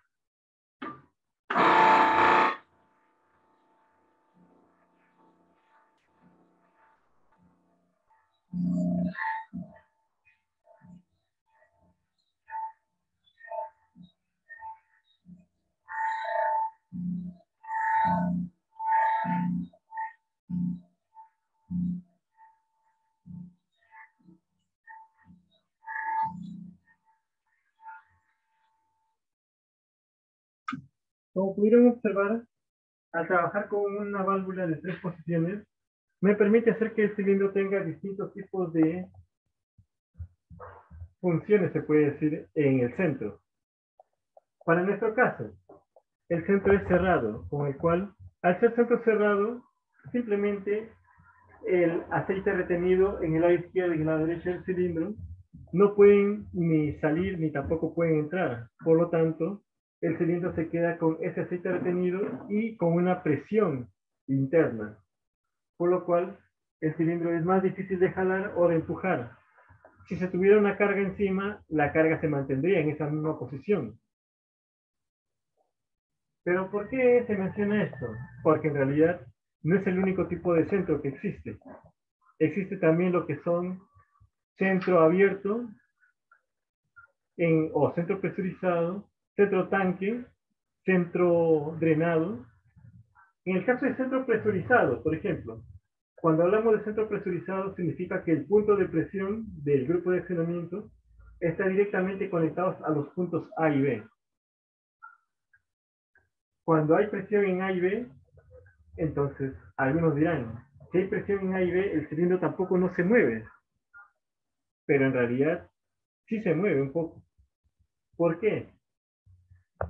Como pudieron observar, al trabajar con una válvula de 3 posiciones, me permite hacer que el cilindro tenga distintos tipos de funciones, se puede decir, en el centro. Para nuestro caso, el centro es cerrado, con el cual, al ser centro cerrado, simplemente el aceite retenido en el lado izquierdo y en el lado derecho del cilindro no pueden ni salir ni tampoco pueden entrar. Por lo tanto, el cilindro se queda con ese aceite retenido y con una presión interna. Por lo cual, el cilindro es más difícil de jalar o de empujar. Si se tuviera una carga encima, la carga se mantendría en esa misma posición. Pero ¿por qué se menciona esto? Porque en realidad no es el único tipo de centro que existe. Existe también lo que son centro abierto o centro presurizado, centro tanque, centro drenado. En el caso de centro presurizado, por ejemplo, cuando hablamos de centro presurizado significa que el punto de presión del grupo de accionamiento está directamente conectados a los puntos A y B. Cuando hay presión en A y B, entonces algunos dirán, si hay presión en A y B, el cilindro tampoco no se mueve. Pero en realidad sí se mueve un poco. ¿Por qué?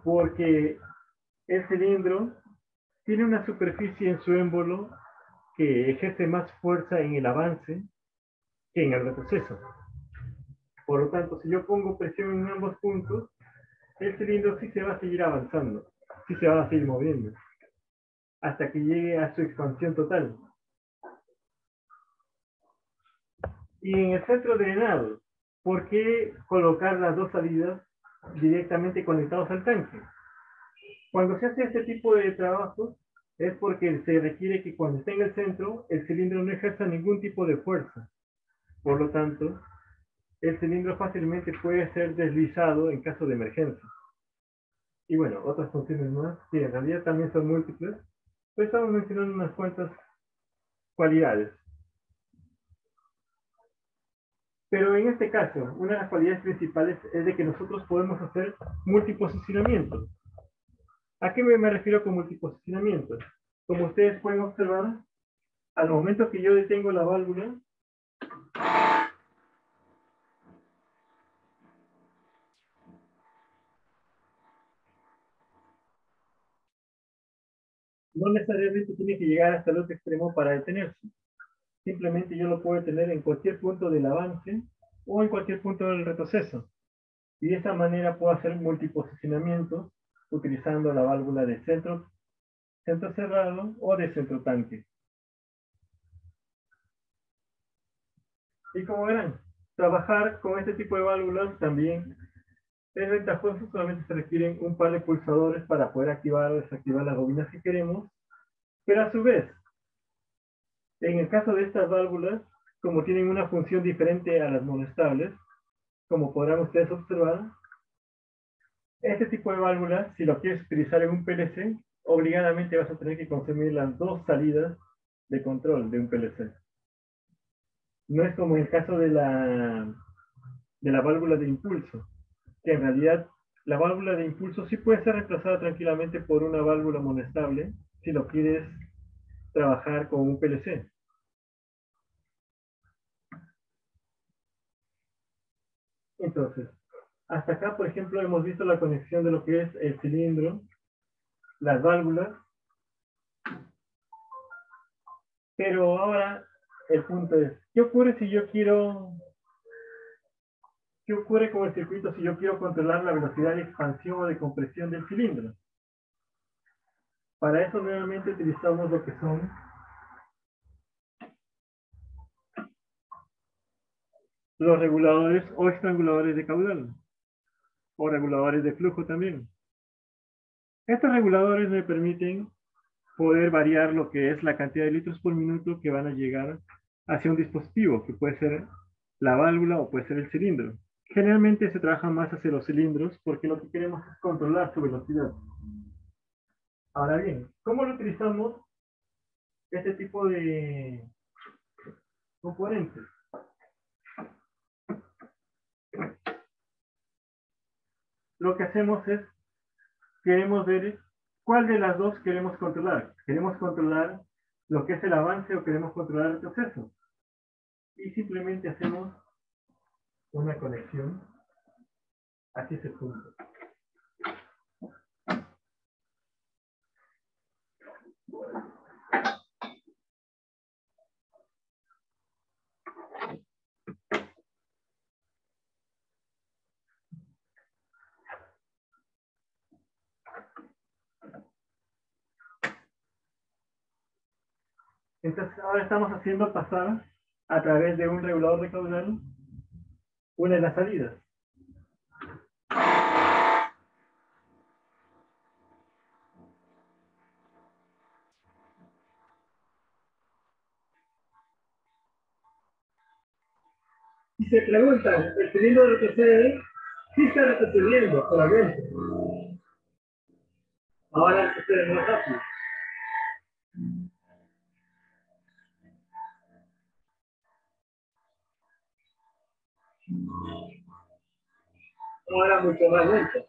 Porque el cilindro tiene una superficie en su émbolo que ejerce más fuerza en el avance que en el retroceso. Por lo tanto, si yo pongo presión en ambos puntos, el cilindro sí se va a seguir avanzando, sí se va a seguir moviendo, hasta que llegue a su expansión total. Y en el centro drenado, ¿por qué colocar las dos salidas directamente conectados al tanque? Cuando se hace este tipo de trabajos, es porque se requiere que cuando esté en el centro, el cilindro no ejerza ningún tipo de fuerza. Por lo tanto, el cilindro fácilmente puede ser deslizado en caso de emergencia. Y bueno, otras funciones más, que en realidad también son múltiples, pero estamos mencionando unas cuantas cualidades. Pero en este caso, una de las cualidades principales es de que nosotros podemos hacer multiposicionamiento. ¿A qué me refiero con multiposicionamiento? Como ustedes pueden observar, al momento que yo detengo la válvula, no necesariamente tiene que llegar hasta el otro extremo para detenerse. Simplemente yo lo puedo detener en cualquier punto del avance o en cualquier punto del retroceso. Y de esa manera puedo hacer multiposicionamiento utilizando la válvula de centro cerrado o de centro tanque. Y como verán, trabajar con este tipo de válvulas también es ventajoso, solamente se requieren un par de pulsadores para poder activar o desactivar las bobinas que queremos, pero a su vez, en el caso de estas válvulas, como tienen una función diferente a las monestables, como podrán ustedes observar, este tipo de válvulas, si lo quieres utilizar en un PLC, obligadamente vas a tener que consumir las dos salidas de control de un PLC. No es como en el caso de la válvula de impulso, que en realidad la válvula de impulso sí puede ser reemplazada tranquilamente por una válvula monestable si lo quieres trabajar con un PLC. Entonces, hasta acá, por ejemplo, hemos visto la conexión de lo que es el cilindro, las válvulas, pero ahora el punto es, ¿qué ocurre si yo quiero, qué ocurre con el circuito si yo quiero controlar la velocidad de expansión o de compresión del cilindro? Para eso nuevamente utilizamos lo que son los reguladores o estranguladores de caudal, o reguladores de flujo también. Estos reguladores me permiten poder variar lo que es la cantidad de litros por minuto que van a llegar hacia un dispositivo, que puede ser la válvula o puede ser el cilindro. Generalmente se trabaja más hacia los cilindros porque lo que queremos es controlar su velocidad. Ahora bien, ¿cómo lo utilizamos este tipo de componentes? Lo que hacemos es, queremos ver cuál de las dos queremos controlar. ¿Queremos controlar lo que es el avance o queremos controlar el proceso? Y simplemente hacemos una conexión hacia ese punto. Entonces ahora estamos haciendo pasar a través de un regulador de caudal una de las salidas. Y se preguntan, ¿el cilindro retrocede? Sí está retrocediendo, solamente. Ahora retrocede más rápido. Ahora mucho más lento.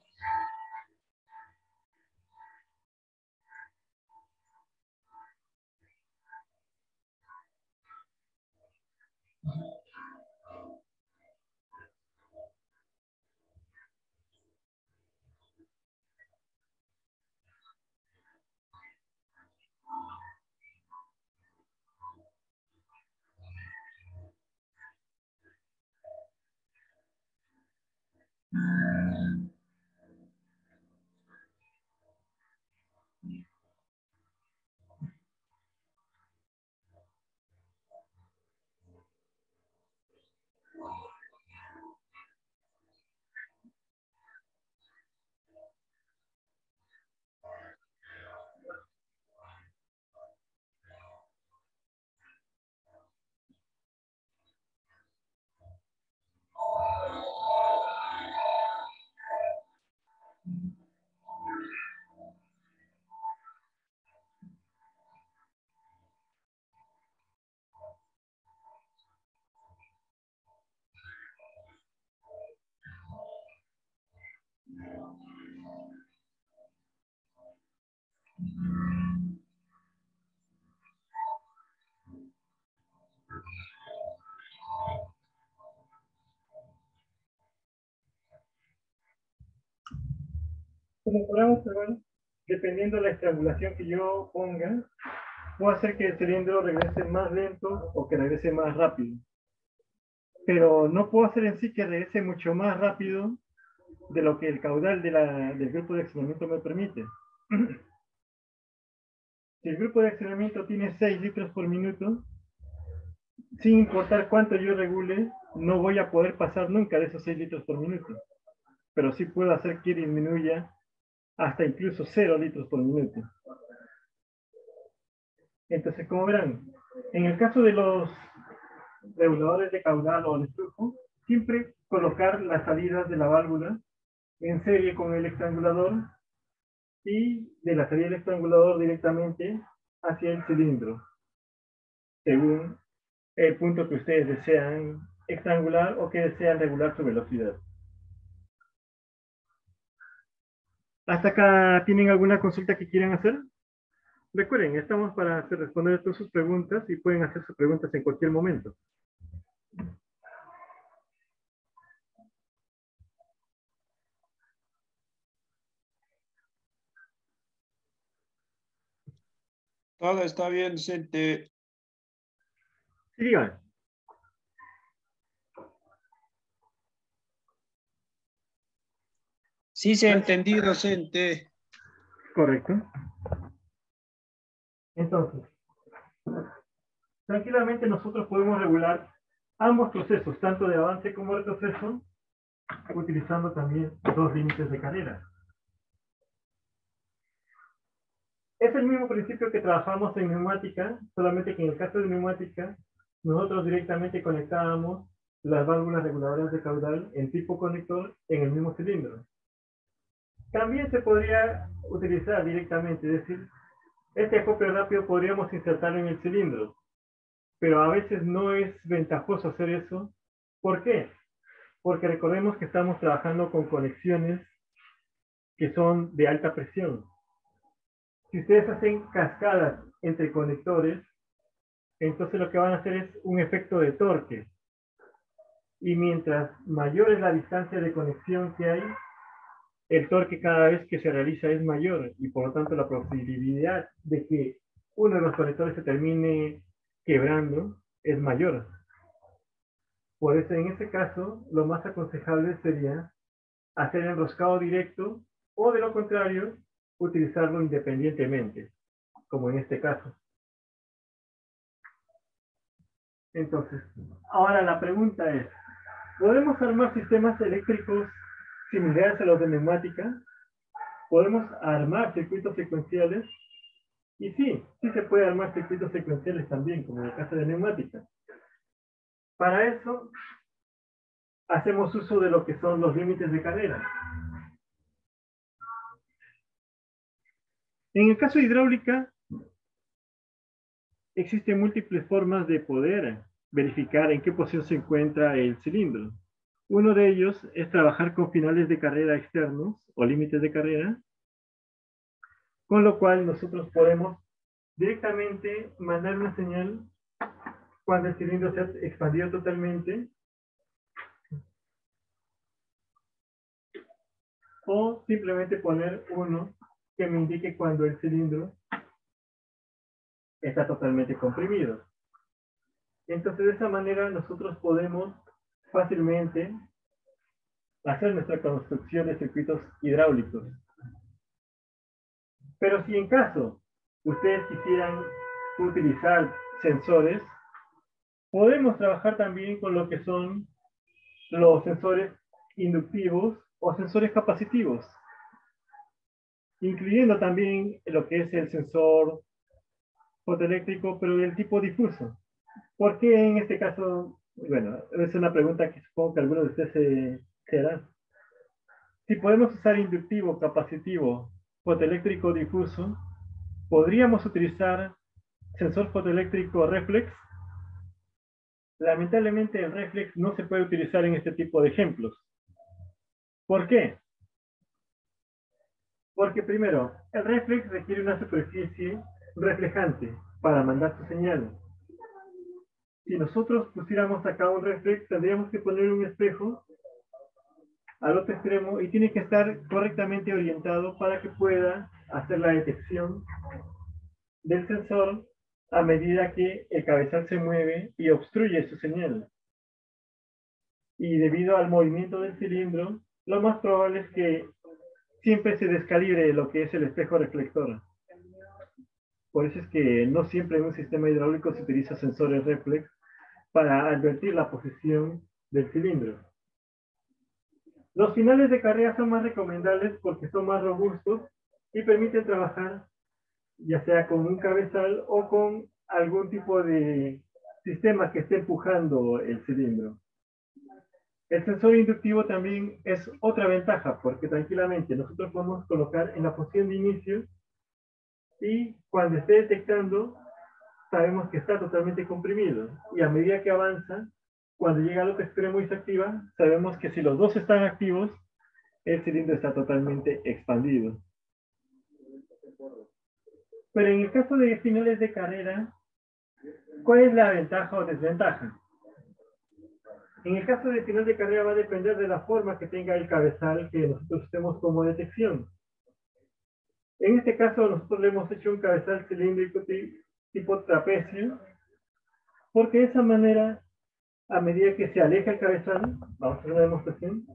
Como podemos ver, dependiendo de la estrangulación que yo ponga, puedo hacer que el cilindro regrese más lento o que regrese más rápido. Pero no puedo hacer en sí que regrese mucho más rápido de lo que el caudal del grupo de accionamiento me permite. Si el grupo de accionamiento tiene 6 litros por minuto, sin importar cuánto yo regule, no voy a poder pasar nunca de esos 6 litros por minuto. Pero sí puedo hacer que disminuya hasta incluso 0 litros por minuto. Entonces, como verán, en el caso de los reguladores de caudal o de flujo, siempre colocar las salidas de la válvula en serie con el estrangulador y de la salida del estrangulador directamente hacia el cilindro, según el punto que ustedes desean estrangular o que desean regular su velocidad. ¿Hasta acá tienen alguna consulta que quieran hacer? Recuerden, estamos para responder todas sus preguntas y pueden hacer sus preguntas en cualquier momento. Todo está bien, Vicente. Sí, díganme. Sí, se ha entendido, Vicente. Correcto. Entonces, tranquilamente nosotros podemos regular ambos procesos, tanto de avance como retroceso, utilizando también dos límites de carrera. Es el mismo principio que trabajamos en neumática, solamente que en el caso de neumática, nosotros directamente conectábamos las válvulas reguladoras de caudal en tipo conector en el mismo cilindro. También se podría utilizar directamente, es decir, este acople rápido podríamos insertarlo en el cilindro, pero a veces no es ventajoso hacer eso. ¿Por qué? Porque recordemos que estamos trabajando con conexiones que son de alta presión. Si ustedes hacen cascadas entre conectores, entonces lo que van a hacer es un efecto de torque. Y mientras mayor es la distancia de conexión que hay, el torque cada vez que se realiza es mayor y por lo tanto la posibilidad de que uno de los conectores se termine quebrando es mayor. Por eso en este caso lo más aconsejable sería hacer enroscado directo o de lo contrario utilizarlo independientemente, como en este caso. Entonces, ahora la pregunta es, ¿podemos armar sistemas eléctricos similares a los de neumática? ¿Podemos armar circuitos secuenciales? Y sí, sí se puede armar circuitos secuenciales también, como en el caso de neumática. Para eso, hacemos uso de lo que son los límites de carrera. En el caso de hidráulica, existen múltiples formas de poder verificar en qué posición se encuentra el cilindro. Uno de ellos es trabajar con finales de carrera externos o límites de carrera, con lo cual nosotros podemos directamente mandar una señal cuando el cilindro se ha expandido totalmente, o simplemente poner uno que me indique cuando el cilindro está totalmente comprimido. Entonces, de esa manera nosotros podemos fácilmente hacer nuestra construcción de circuitos hidráulicos. Pero si en caso ustedes quisieran utilizar sensores, podemos trabajar también con lo que son los sensores inductivos o sensores capacitivos, incluyendo también lo que es el sensor fotoeléctrico, pero del tipo difuso. ¿Por qué en este caso? Bueno, es una pregunta que supongo que algunos de ustedes se harán. Si podemos usar inductivo, capacitivo, fotoeléctrico difuso, ¿podríamos utilizar sensor fotoeléctrico reflex? Lamentablemente el reflex no se puede utilizar en este tipo de ejemplos. ¿Por qué? Porque primero, el reflex requiere una superficie reflejante para mandar su señal. Si nosotros pusiéramos acá un reflex, tendríamos que poner un espejo al otro extremo y tiene que estar correctamente orientado para que pueda hacer la detección del sensor a medida que el cabezal se mueve y obstruye su señal. Y debido al movimiento del cilindro, lo más probable es que siempre se descalibre lo que es el espejo reflector. Por eso es que no siempre en un sistema hidráulico se utiliza sensores reflex para advertir la posición del cilindro. Los finales de carrera son más recomendables porque son más robustos y permiten trabajar ya sea con un cabezal o con algún tipo de sistema que esté empujando el cilindro. El sensor inductivo también es otra ventaja porque tranquilamente nosotros podemos colocar en la posición de inicio y cuando esté detectando sabemos que está totalmente comprimido y a medida que avanza, cuando llega al otro extremo y se activa, sabemos que si los dos están activos, el cilindro está totalmente expandido. Pero en el caso de finales de carrera, ¿cuál es la ventaja o desventaja? En el caso de final de carrera va a depender de la forma que tenga el cabezal que nosotros usemos como detección. En este caso nosotros le hemos hecho un cabezal cilíndrico tipo trapecio, porque de esa manera, a medida que se aleja el cabezal, vamos a hacer una demostración.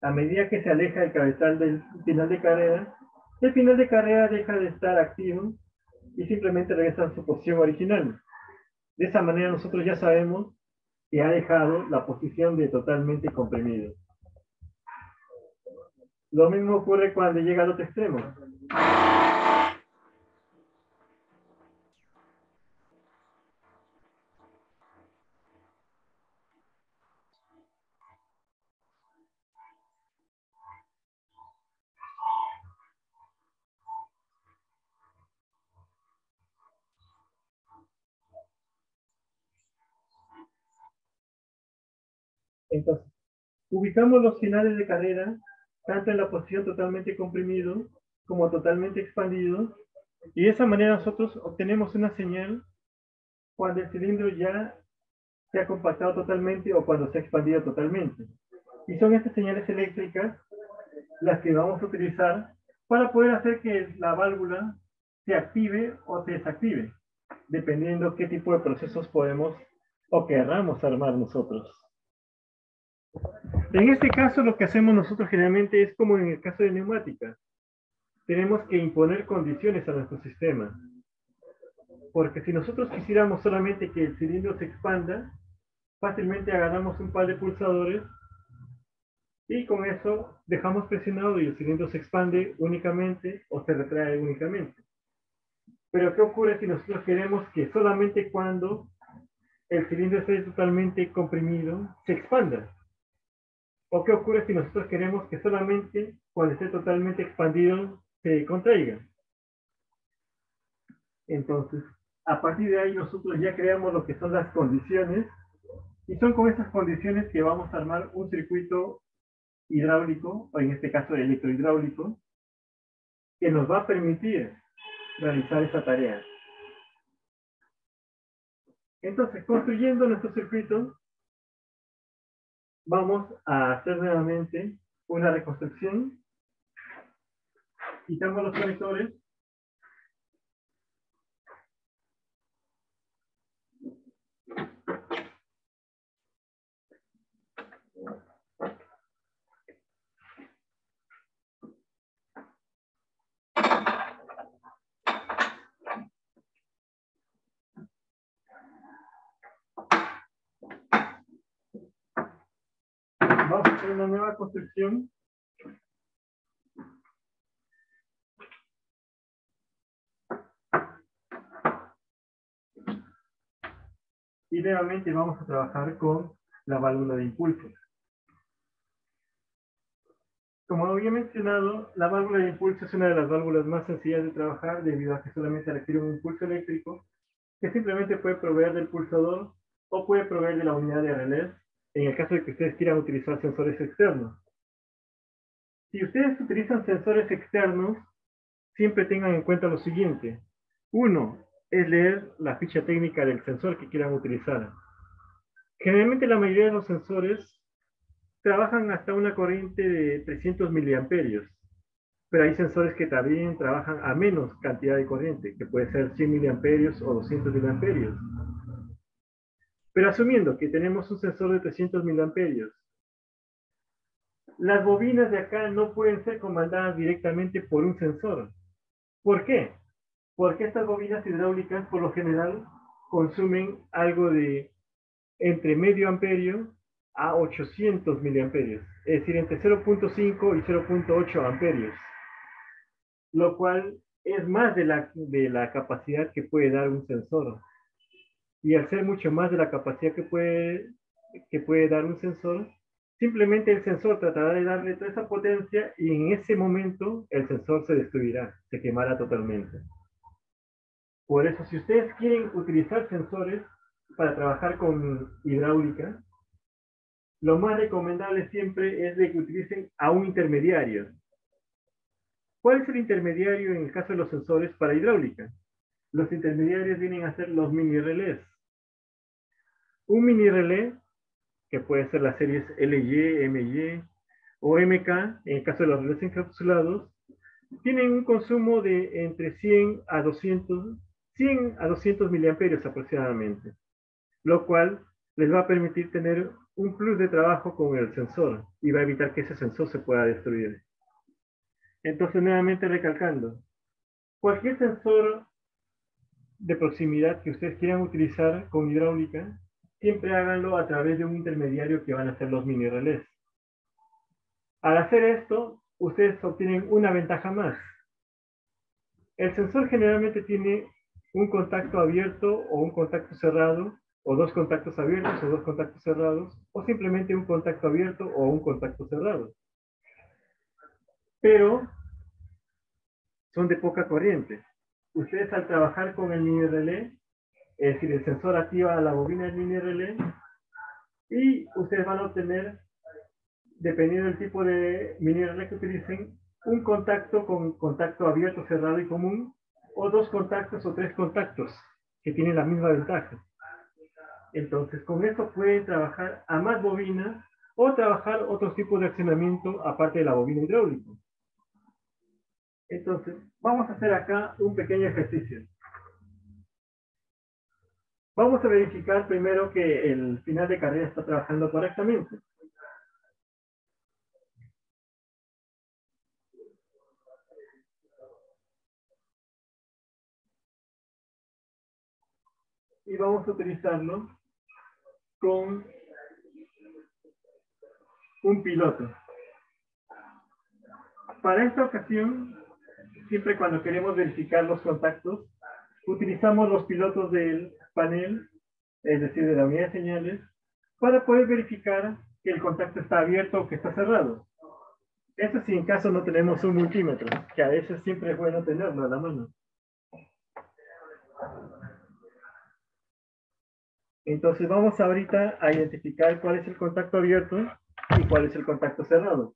A medida que se aleja el cabezal del final de carrera, el final de carrera deja de estar activo y simplemente regresa a su posición original. De esa manera nosotros ya sabemos que ha dejado la posición de totalmente comprimido. Lo mismo ocurre cuando llega al otro extremo. Entonces, ubicamos los finales de carrera tanto en la posición totalmente comprimido como totalmente expandido y de esa manera nosotros obtenemos una señal cuando el cilindro ya se ha compactado totalmente o cuando se ha expandido totalmente. Y son estas señales eléctricas las que vamos a utilizar para poder hacer que la válvula se active o se desactive, dependiendo qué tipo de procesos podemos o querramos armar nosotros. En este caso, lo que hacemos nosotros generalmente es como en el caso de neumática. Tenemos que imponer condiciones a nuestro sistema. Porque si nosotros quisiéramos solamente que el cilindro se expanda, fácilmente agarramos un par de pulsadores y con eso dejamos presionado y el cilindro se expande únicamente o se retrae únicamente. Pero ¿qué ocurre si nosotros queremos que solamente cuando el cilindro esté totalmente comprimido se expanda? ¿O qué ocurre si nosotros queremos que solamente cuando esté totalmente expandido se contraiga? Entonces, a partir de ahí nosotros ya creamos lo que son las condiciones y son con esas condiciones que vamos a armar un circuito hidráulico, o en este caso electrohidráulico, que nos va a permitir realizar esa tarea. Entonces, construyendo nuestro circuito, vamos a hacer nuevamente una reconstrucción. Quitamos los conectores. Vamos a hacer una nueva construcción. Y nuevamente vamos a trabajar con la válvula de impulso. Como había mencionado, la válvula de impulso es una de las válvulas más sencillas de trabajar debido a que solamente requiere un impulso eléctrico que simplemente puede proveer del pulsador o puede proveer de la unidad de relés en el caso de que ustedes quieran utilizar sensores externos. Si ustedes utilizan sensores externos, siempre tengan en cuenta lo siguiente. Uno, es leer la ficha técnica del sensor que quieran utilizar. Generalmente la mayoría de los sensores trabajan hasta una corriente de 300 miliamperios, pero hay sensores que también trabajan a menos cantidad de corriente, que puede ser 100 miliamperios o 200 miliamperios. Pero asumiendo que tenemos un sensor de 300 miliamperios, las bobinas de acá no pueden ser comandadas directamente por un sensor. ¿Por qué? Porque estas bobinas hidráulicas por lo general consumen algo de entre medio amperio a 800 miliamperios, es decir, entre 0.5 y 0.8 amperios, lo cual es más de la capacidad que puede dar un sensor. Y al ser mucho más de la capacidad que puede dar un sensor, simplemente el sensor tratará de darle toda esa potencia y en ese momento el sensor se destruirá, se quemará totalmente. Por eso, si ustedes quieren utilizar sensores para trabajar con hidráulica, lo más recomendable siempre es de que utilicen a un intermediario. ¿Cuál es el intermediario en el caso de los sensores para hidráulica? Los intermediarios vienen a ser los mini relés. Un mini relé, que puede ser las series LY, MY o MK, en el caso de los relés encapsulados, tienen un consumo de entre 100 a 200 miliamperios aproximadamente, lo cual les va a permitir tener un plus de trabajo con el sensor y va a evitar que ese sensor se pueda destruir. Entonces, nuevamente recalcando, cualquier sensor de proximidad que ustedes quieran utilizar con hidráulica, siempre háganlo a través de un intermediario que van a ser los mini relés. Al hacer esto, ustedes obtienen una ventaja más. El sensor generalmente tiene un contacto abierto o un contacto cerrado, o dos contactos abiertos o dos contactos cerrados, o simplemente un contacto abierto o un contacto cerrado. Pero son de poca corriente. Ustedes al trabajar con el mini relé, es decir, el sensor activa la bobina del mini relé y ustedes van a obtener, dependiendo del tipo de mini relé que utilicen, un contacto con contacto abierto, cerrado y común, o dos contactos o tres contactos que tienen la misma ventaja. Entonces, con esto pueden trabajar a más bobinas o trabajar otros tipos de accionamiento aparte de la bobina hidráulica. Entonces, vamos a hacer acá un pequeño ejercicio. Vamos a verificar primero que el final de carrera está trabajando correctamente. y vamos a utilizarlo con un piloto. Para esta ocasión, siempre cuando queremos verificar los contactos, utilizamos los pilotos del panel, es decir, de la unidad de señales, para poder verificar que el contacto está abierto o que está cerrado. Eso si en caso no tenemos un multímetro, que a veces siempre es bueno tenerlo a la mano. Entonces vamos ahorita a identificar cuál es el contacto abierto y cuál es el contacto cerrado.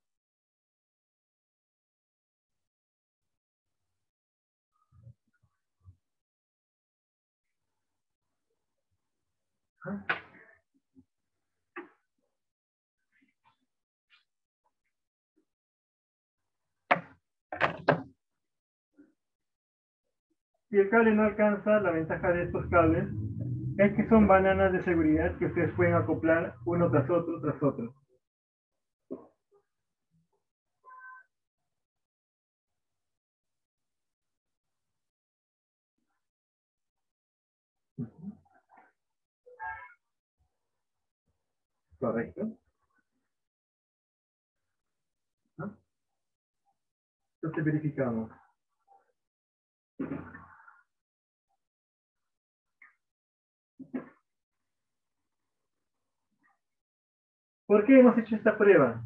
Si el cable no alcanza, la ventaja de estos cables es que son bananas de seguridad que ustedes pueden acoplar uno tras otro, tras otro. Correcto. ¿No? Entonces verificamos. ¿Por qué hemos hecho esta prueba?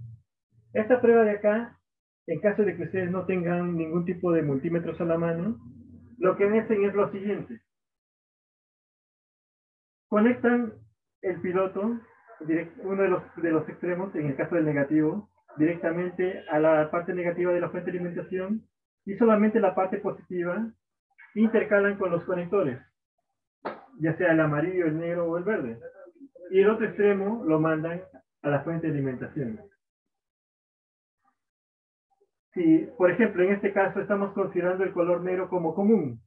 Esta prueba de acá, en caso de que ustedes no tengan ningún tipo de multímetros a la mano, lo que hacen es lo siguiente. Conectan el piloto, uno de los extremos, en el caso del negativo, directamente a la parte negativa de la fuente de alimentación y solamente la parte positiva intercalan con los conectores, ya sea el amarillo, el negro o el verde. Y el otro extremo lo mandan a la fuente de alimentación. Si, por ejemplo, en este caso estamos considerando el color negro como común.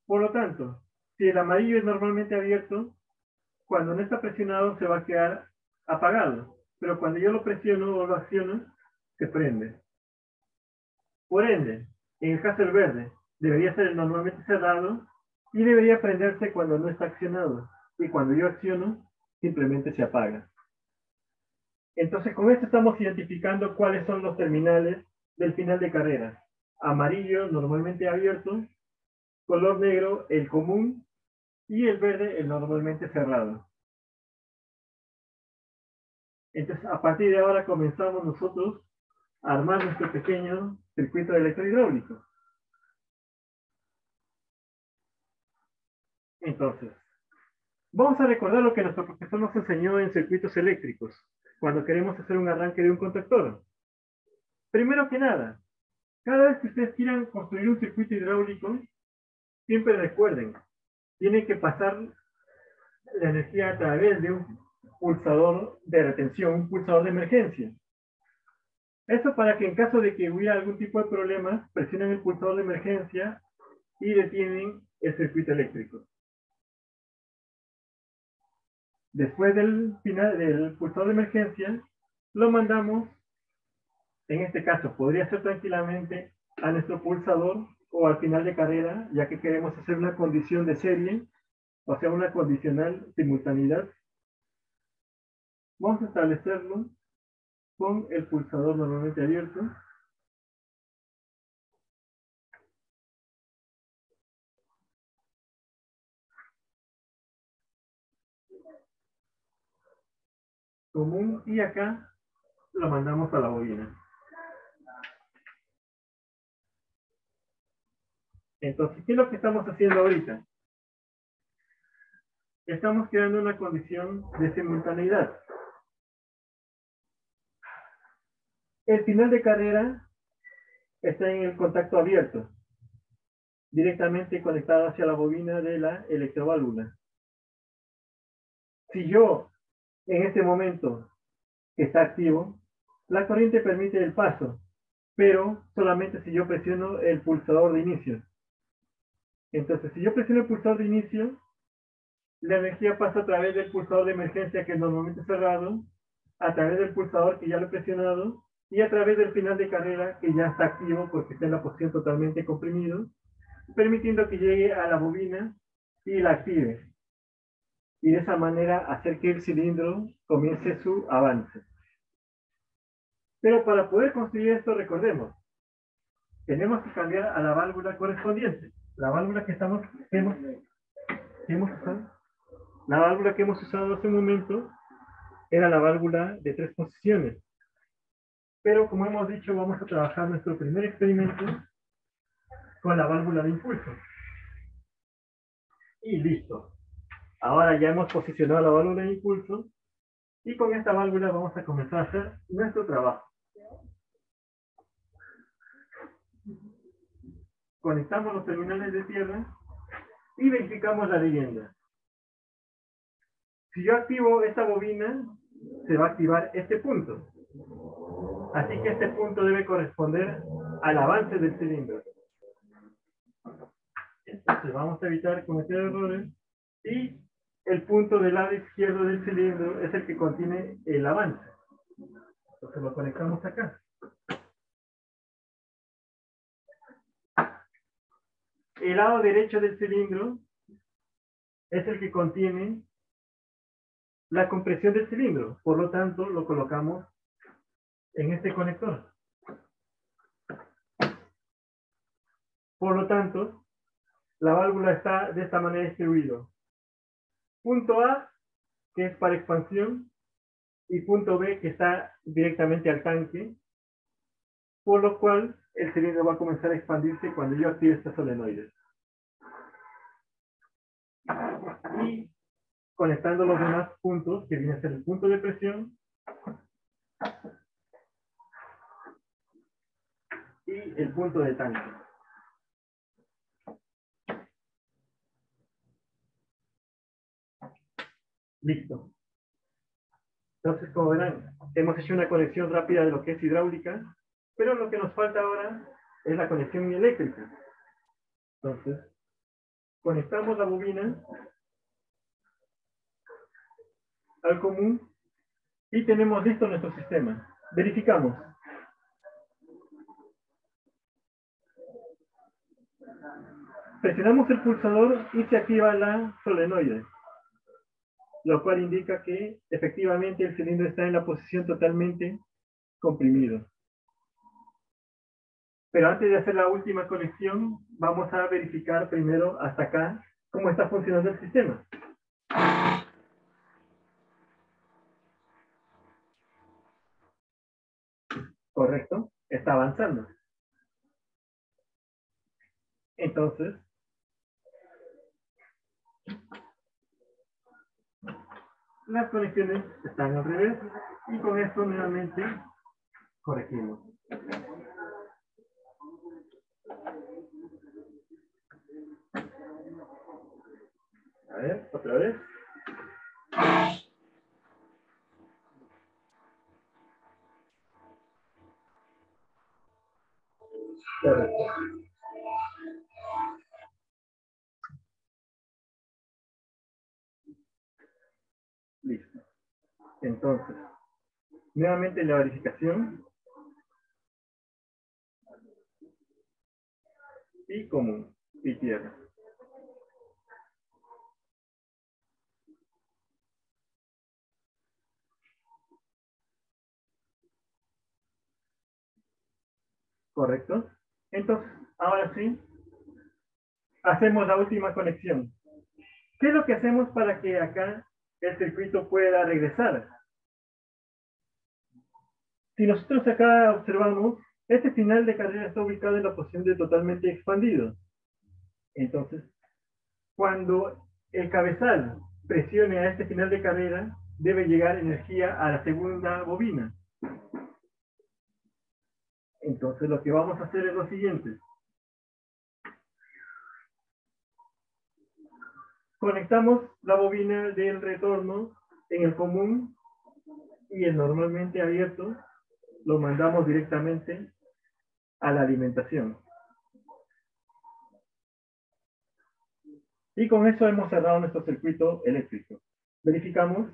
Por lo tanto, si el amarillo es normalmente abierto, cuando no está presionado se va a quedar apagado. Pero cuando yo lo presiono o lo acciono, se prende. Por ende, en el caso del verde, debería ser normalmente cerrado y debería prenderse cuando no está accionado. Y cuando yo acciono, simplemente se apaga. Entonces, con esto estamos identificando cuáles son los terminales del final de carrera. Amarillo, normalmente abierto, color negro, el común, y el verde, el normalmente cerrado. Entonces, a partir de ahora comenzamos nosotros a armar nuestro pequeño circuito electrohidráulico. Entonces, vamos a recordar lo que nuestro profesor nos enseñó en circuitos eléctricos, cuando queremos hacer un arranque de un contactor. Primero que nada, cada vez que ustedes quieran construir un circuito hidráulico, siempre recuerden, tienen que pasar la energía a través de un pulsador de retención, un pulsador de emergencia. Eso para que en caso de que hubiera algún tipo de problema, presionen el pulsador de emergencia y detienen el circuito eléctrico. Después del final del pulsador de emergencia, lo mandamos, en este caso podría ser tranquilamente a nuestro pulsador o al final de carrera, ya que queremos hacer una condición de serie, o sea, una condicional simultaneidad. Vamos a establecerlo con el pulsador normalmente abierto. Común, y acá lo mandamos a la bobina. Entonces, ¿qué es lo que estamos haciendo ahorita? Estamos creando una condición de simultaneidad. El final de carrera está en el contacto abierto, directamente conectado hacia la bobina de la electroválvula. Si yo, en este momento que está activo, la corriente permite el paso, pero solamente si yo presiono el pulsador de inicio. Entonces, si yo presiono el pulsador de inicio, la energía pasa a través del pulsador de emergencia, que es normalmente cerrado, a través del pulsador que ya lo he presionado, y a través del final de carrera, que ya está activo porque está en la posición totalmente comprimido, permitiendo que llegue a la bobina y la active. Y de esa manera hacer que el cilindro comience su avance. Pero para poder construir esto, recordemos, tenemos que cambiar a la válvula correspondiente. La válvula que hemos usado. La válvula que hemos usado hace un momento era la válvula de 3 posiciones. Pero como hemos dicho, vamos a trabajar nuestro primer experimento con la válvula de impulso. Y listo. Ahora ya hemos posicionado la válvula de impulso y con esta válvula vamos a comenzar a hacer nuestro trabajo. Conectamos los terminales de tierra y verificamos la leyenda. Si yo activo esta bobina, se va a activar este punto. Así que este punto debe corresponder al avance del cilindro. Entonces vamos a evitar cometer errores y el punto del lado izquierdo del cilindro es el que contiene el avance. Entonces lo conectamos acá. El lado derecho del cilindro es el que contiene la compresión del cilindro. Por lo tanto, lo colocamos en este conector. Por lo tanto, la válvula está de esta manera distribuida. Punto A, que es para expansión, y punto B, que está directamente al tanque, por lo cual el cilindro va a comenzar a expandirse cuando yo active este solenoide. Y conectando los demás puntos, que viene a ser el punto de presión y el punto de tanque. Listo. Entonces, como verán, hemos hecho una conexión rápida de lo que es hidráulica, pero lo que nos falta ahora es la conexión eléctrica. Entonces, conectamos la bobina al común y tenemos listo nuestro sistema. Verificamos. Presionamos el pulsador y se activa la solenoide, lo cual indica que efectivamente el cilindro está en la posición totalmente comprimido. Pero antes de hacer la última conexión, vamos a verificar primero hasta acá cómo está funcionando el sistema. Correcto, está avanzando. Entonces, las conexiones están al revés y con esto nuevamente corregimos. A ver, otra vez. Correcto. Listo. Entonces, nuevamente la verificación y común y tierra. ¿Correcto? Entonces, ahora sí, hacemos la última conexión. ¿Qué es lo que hacemos para que acá el circuito pueda regresar? Si nosotros acá observamos, este final de carrera está ubicado en la posición de totalmente expandido. Entonces, cuando el cabezal presione a este final de carrera, debe llegar energía a la segunda bobina. Entonces, lo que vamos a hacer es lo siguiente. Conectamos la bobina del retorno en el común y el normalmente abierto lo mandamos directamente a la alimentación. Y con eso hemos cerrado nuestro circuito eléctrico. Verificamos.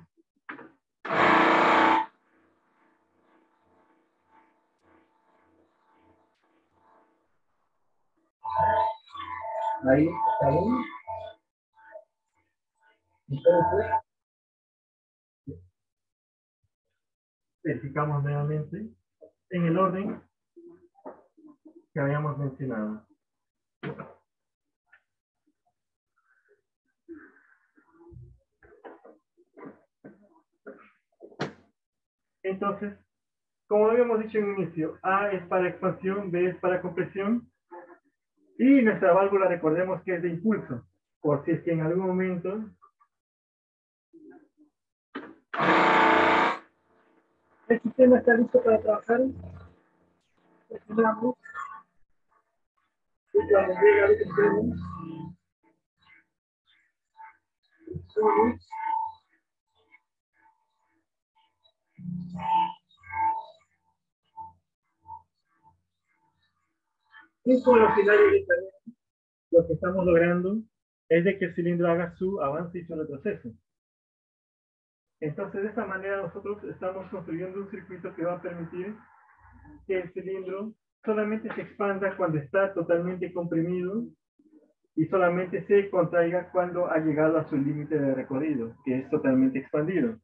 Ahí está bien. Entonces, verificamos nuevamente en el orden que habíamos mencionado. Entonces, como habíamos dicho en un inicio, A es para expansión, B es para compresión, y nuestra válvula, recordemos que es de impulso, por si es que en algún momento el sistema está listo para trabajar. Presionamos, y cuando llega al extremo, subimos, y con los finales de carrera, lo que estamos logrando es de que el cilindro haga su avance y su retroceso. Entonces, de esta manera nosotros estamos construyendo un circuito que va a permitir que el cilindro solamente se expanda cuando está totalmente comprimido y solamente se contraiga cuando ha llegado a su límite de recorrido, que es totalmente expandido.